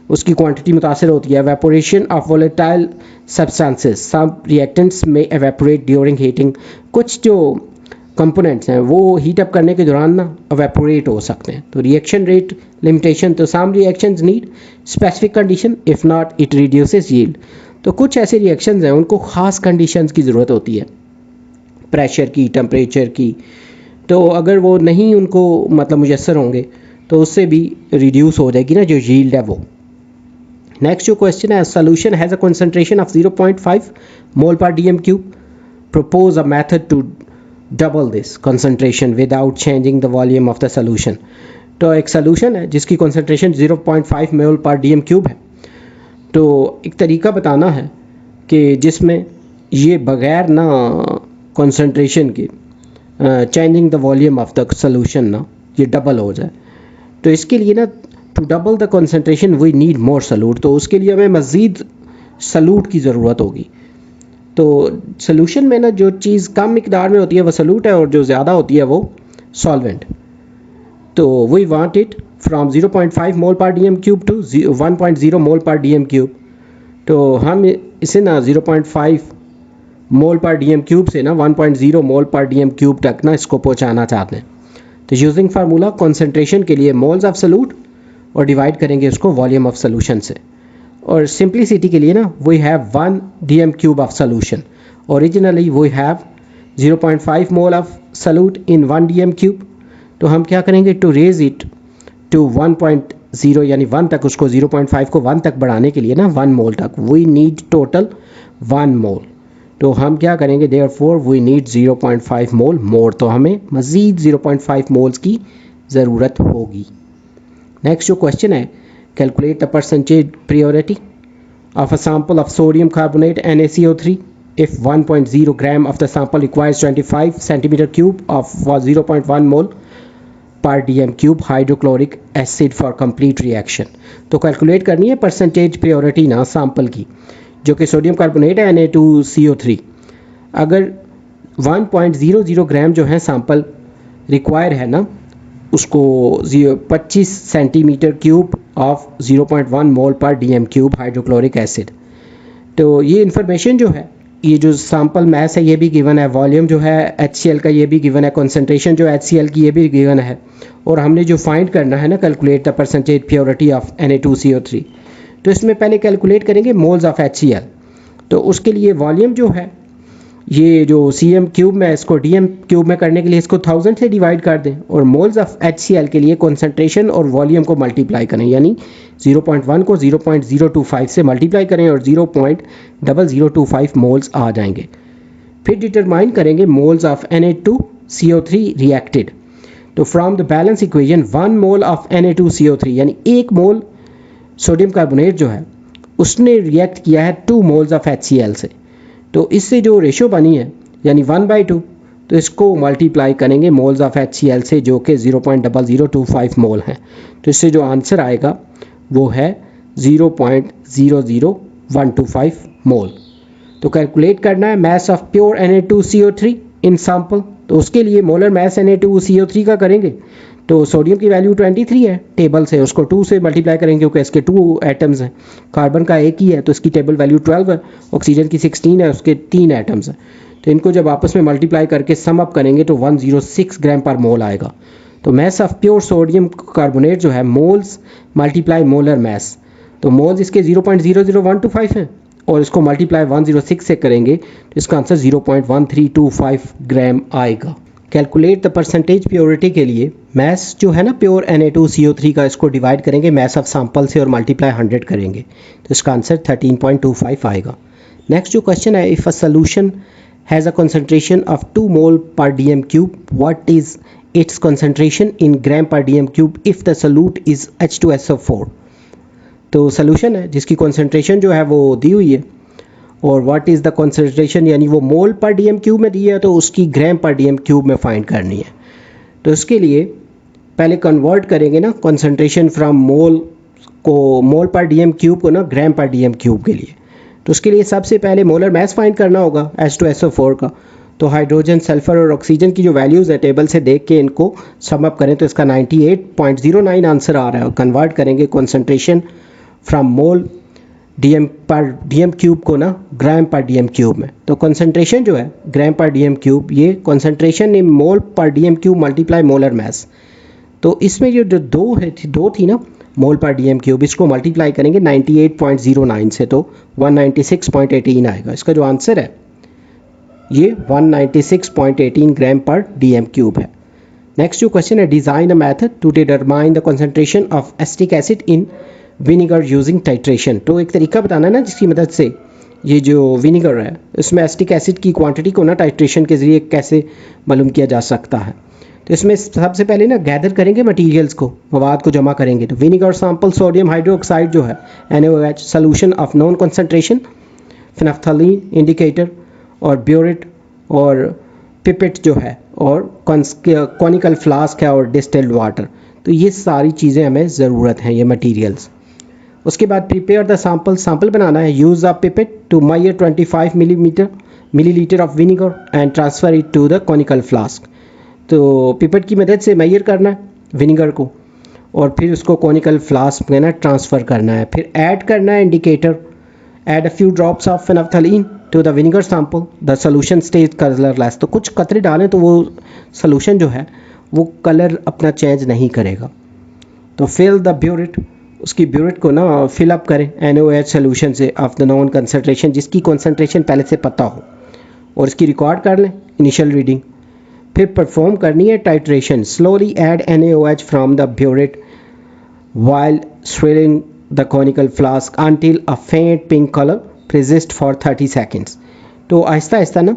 उसकी क्वांटिटी मुतासर होती है। Evaporation of volatile substances, some reactants में एवेपोरेट ड्यूरिंग हीटिंग। कुछ जो कंपोनेंट्स हैं वो हीट अप करने के दौरान ना एवेपोरेट हो सकते हैं। तो रिएक्शन रेट लिमिटेशन, तो some reactions need specific condition, if not it reduces yield. तो कुछ ऐसे रिएक्शंस हैं उनको ख़ास कंडीशंस की ज़रूरत होती है, प्रेशर की, टेम्परेचर की। तो अगर वो नहीं उनको मतलब मुयसर होंगे तो उससे भी रिड्यूस हो जाएगी ना जो यील्ड है वो। नेक्स्ट जो क्वेश्चन है, solution has a concentration of 0.5 mole per DM cube, propose a method to double this concentration without changing the volume of the solution. तो एक सोल्यूशन है जिसकी concentration 0.5 mole per DM cube है। तो एक तरीका बताना है कि जिसमें ये बग़ैर ना कंसंट्रेशन के changing the volume of the solution ना ये डबल हो जाए। तो इसके लिए ना to double the concentration we need more solute. तो उसके लिए हमें मज़ीद सलूट की ज़रूरत होगी। तो सोल्यूशन में ना जो चीज़ कम मिकदार में होती है वो सलूट है और जो ज़्यादा होती है वो सॉल्वेंट। तो we want it from 0.5 mole per DM cube two 1.0 mole per DM cube. तो हम इसे ना 0.5 मोल पर डीएम क्यूब से ना 1.0 मोल पर डीएम क्यूब तक ना इसको पहुंचाना चाहते हैं। तो यूजिंग फार्मूला कंसंट्रेशन के लिए मोल्स ऑफ सलूट और डिवाइड करेंगे उसको वॉल्यूम ऑफ सोल्यूशन से। और सिंप्लिसिटी के लिए ना we have 1 DM cube of solution. Originally we have 0.5 mole of solute in 1 DM cube. तो हम क्या करेंगे, टू रेज इट टू 1.0 यानी 1 तक, उसको 0.5 को 1 तक बढ़ाने के लिए ना 1 मोल तक वी नीड टोटल 1 मोल। तो हम क्या करेंगे, देयरफॉर वी नीड 0.5 मोल मोर। तो हमें मज़ीद 0.5 मोल्स की ज़रूरत होगी। नेक्स्ट जो क्वेश्चन है, calculate the percentage priority of a sample of sodium carbonate NaCO3 if 1.0 gram of the sample requires 25 centimeter cube of 0.1 mole per dm cube hydrochloric acid for complete reaction। तो calculate करनी है percentage priority ना sample की, जो कि sodium carbonate है Na2CO3। अगर 1.00 ग्राम जो है सैंपल रिक्वायर है ना उसको 25 centimetre cube of 0.1 mole per DM cube hydrochloric acid. तो ये इन्फॉर्मेशन जो है, ये जो सैंपल मैस है ये भी गिवन है, वॉल्यूम जो है HCl का ये भी गिवन है, कंसंट्रेशन जो HCl की ये भी गिवन है। और हमने जो फाइंड करना है ना calculate the percentage purity of Na2CO3, तो इसमें पहले कैलकुलेट करेंगे मोल्स ऑफ HCl। तो उसके लिए वॉल्यूम जो है ये जो cm क्यूब में इसको dm क्यूब में करने के लिए इसको 1000 से डिवाइड कर दें और मोल्स ऑफ HCl के लिए कंसंट्रेशन और वॉल्यूम को मल्टीप्लाई करें, यानी 0.1 को 0.025 से मल्टीप्लाई करें और 0.0025 मोल्स आ जाएंगे। फिर डिटरमाइन करेंगे मोल्स ऑफ Na2CO3 रिएक्टेड। तो from the balance equation 1 mole of Na2CO3 यानी 1 मोल सोडियम कार्बोनेट जो है उसने रिएक्ट किया है 2 मोल्स ऑफ HCl से। तो इससे जो रेशो बनी है यानी 1/2, तो इसको मल्टीप्लाई करेंगे मोल्स ऑफ HCl से जो कि 0.0025 मोल हैं। तो इससे जो आंसर आएगा वो है 0.00125 मोल। तो कैलकुलेट करना है mass of pure Na2CO3 in sample. तो उसके लिए मोलर मैस Na2CO3 का करेंगे। तो सोडियम की वैल्यू 23 है टेबल से, उसको 2 से मल्टीप्लाई करेंगे क्योंकि इसके 2 एटम्स हैं, कार्बन का एक ही है तो इसकी टेबल वैल्यू 12 है, ऑक्सीजन की 16 है, उसके 3 एटम्स हैं। तो इनको जब आपस में मल्टीप्लाई करके सम अप करेंगे तो 106 ग्राम पर मोल आएगा। तो mass of pure sodium carbonate जो है मोल्स मल्टीप्लाई मोलर मैस, तो मोल्स इसके 0.00125 हैं और इसको मल्टीप्लाई 106 से करेंगे तो इसका आंसर 0.1325 ग्राम आएगा। कैलकुलेट द परसेंटेज प्योरिटी के लिए मैस जो है ना प्योर Na2CO3 का, इसको डिवाइड करेंगे मैस ऑफ सैंपल से और मल्टीप्लाई 100 करेंगे तो इसका आंसर 13.25 आएगा। नेक्स्ट जो क्वेश्चन है, if a solution has a concentration of 2 mole per DM cube, what is its concentration in gram per DM cube if the solute is H2SO4। तो solution है जिसकी कंसंट्रेशन जो है वो दी हुई है और व्हाट इज़ द कंसंट्रेशन यानी वो मोल पर डीएम क्यूब में दी है तो उसकी ग्राम पर डीएम क्यूब में फाइंड करनी है। तो इसके लिए पहले कन्वर्ट करेंगे ना कंसंट्रेशन फ्रॉम मोल को, मोल पर डीएम क्यूब को ना ग्राम पर डीएम क्यूब के लिए। तो उसके लिए सबसे पहले मोलर मैस फाइंड करना होगा H2SO4 का। तो हाइड्रोजन, सल्फर और ऑक्सीजन की जो वैल्यूज़ है टेबल से देख के इनको सम अप करें तो इसका 98.09 आंसर आ रहा है। और कन्वर्ट करेंगे कॉन्सेंट्रेशन फ्रॉम मोल डीएम पर डीएम क्यूब को ना ग्राम पर डीएम क्यूब में। तो कॉन्सेंट्रेशन जो है ग्राम पर डीएम क्यूब, ये concentration in mole per DM cube multiply molar mass. तो इसमें जो दो थी ना मोल पर डीएम क्यूब, इसको मल्टीप्लाई करेंगे 98.09 से तो 196.18 आएगा। इसका जो आंसर है ये 196.18 ग्राम पर डीएम क्यूब है। नेक्स्ट जो क्वेश्चन है, design a method to determine the concentration of acetic acid in vinegar using titration. तो एक तरीका बताना है ना जिसकी मदद से ये जो विनीगर है इसमें एसिटिक एसिड की क्वांटिटी को ना टाइट्रेशन के ज़रिए कैसे मालूम किया जा सकता है। तो इसमें सबसे पहले ना गैदर करेंगे मटेरियल्स को, मवाद को जमा करेंगे। तो विनीगर सैंपल, सोडियम हाइड्रोक्साइड जो है NaOH, solution of known concentration, phenolphthalein indicator और ब्यूरेट और पिपेट जो है और कॉनिकल फ्लास्क है और डिस्टिल्ड वाटर। तो ये सारी चीज़ें हमें ज़रूरत हैं ये मटेरियल्स। उसके बाद प्रिपेयर द सैंपल बनाना है। Use a pipette to measure 25 millilitre of vinegar and transfer it to the conical flask. तो पिपेट की मदद से मेजर करना है विनीगर को और फिर उसको कॉनिकल फ्लास्क में ना ट्रांसफ़र करना है। फिर ऐड करना है indicator, add a few drops of phenolphthalein to the vinegar sample, the solution stays colourless. तो कुछ कतरे डालें तो वो सोल्यूशन जो है वो कलर अपना चेंज नहीं करेगा। तो फिल द ब्यूरेट, उसकी ब्यूरेट को ना फिल अप करें NaOH सोल्यूशन से ऑफ द नॉन कंसंट्रेशन, जिसकी कंसंट्रेशन पहले से पता हो, और इसकी रिकॉर्ड कर लें इनिशियल रीडिंग। फिर परफॉर्म करनी है titration. Slowly add NaOH from the burette while swirling the conical flask until a faint pink color persist for 30 seconds। तो आहिस्ता आहिस्ता ना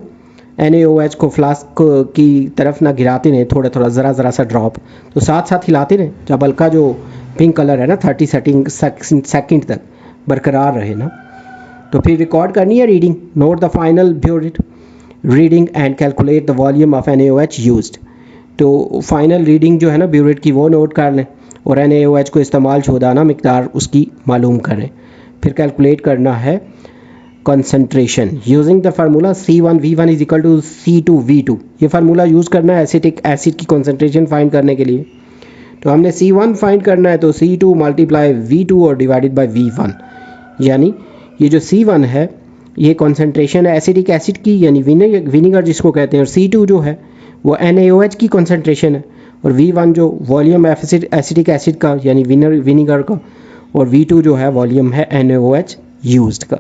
NaOH को फ्लास्क की तरफ ना गिराते रहें, थोड़ा थोड़ा ज़रा सा ड्रॉप, तो साथ साथ हिलाते रहें जब हल्का जो पिंक कलर है ना 30 सेकंड तक बरकरार रहे ना। तो फिर रिकॉर्ड करनी है reading. Note the final burette reading and calculate the volume of NaOH used. तो फाइनल रीडिंग जो है ना ब्यूरेट की वो नोट कर लें और NaOH को इस्तेमाल शुदाना मिकदार उसकी मालूम करें। फिर कैलकुलेट करना है concentration using the formula C1V1 is equal to C2V2। ये फार्मूला यूज़ करना है एसिटिक एसिड की कंसंट्रेशन फाइंड करने के लिए। तो हमने C1 फाइंड करना है तो C2 मल्टीप्लाई V2 और डिवाइडेड बाय V1, यानी ये जो C1 है ये कंसंट्रेशन है एसिटिक एसिड की यानी विनीगर जिसको कहते हैं, और C2 जो है वो NaOH की कंसंट्रेशन है, और V1 जो वॉल्यूम एसिटिक एसिड का यानी विनीगर का, और V2 जो है वॉल्यूम है NaOH यूज्ड का।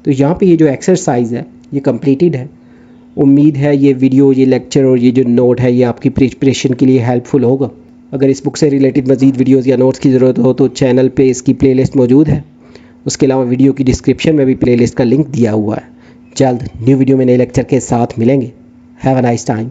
तो यहाँ पे ये जो एक्सरसाइज है ये कंप्लीटेड है। उम्मीद है ये वीडियो, ये लेक्चर और ये जो नोट है ये आपकी प्रिपरेशन के लिए हेल्पफुल होगा। अगर इस बुक से रिलेटेड मज़ीद वीडियोस या नोट्स की ज़रूरत हो तो चैनल पे इसकी प्लेलिस्ट मौजूद है। उसके अलावा वीडियो की डिस्क्रिप्शन में भी प्लेलिस्ट का लिंक दिया हुआ है। जल्द न्यू वीडियो में नए लेक्चर के साथ मिलेंगे। Have a nice time.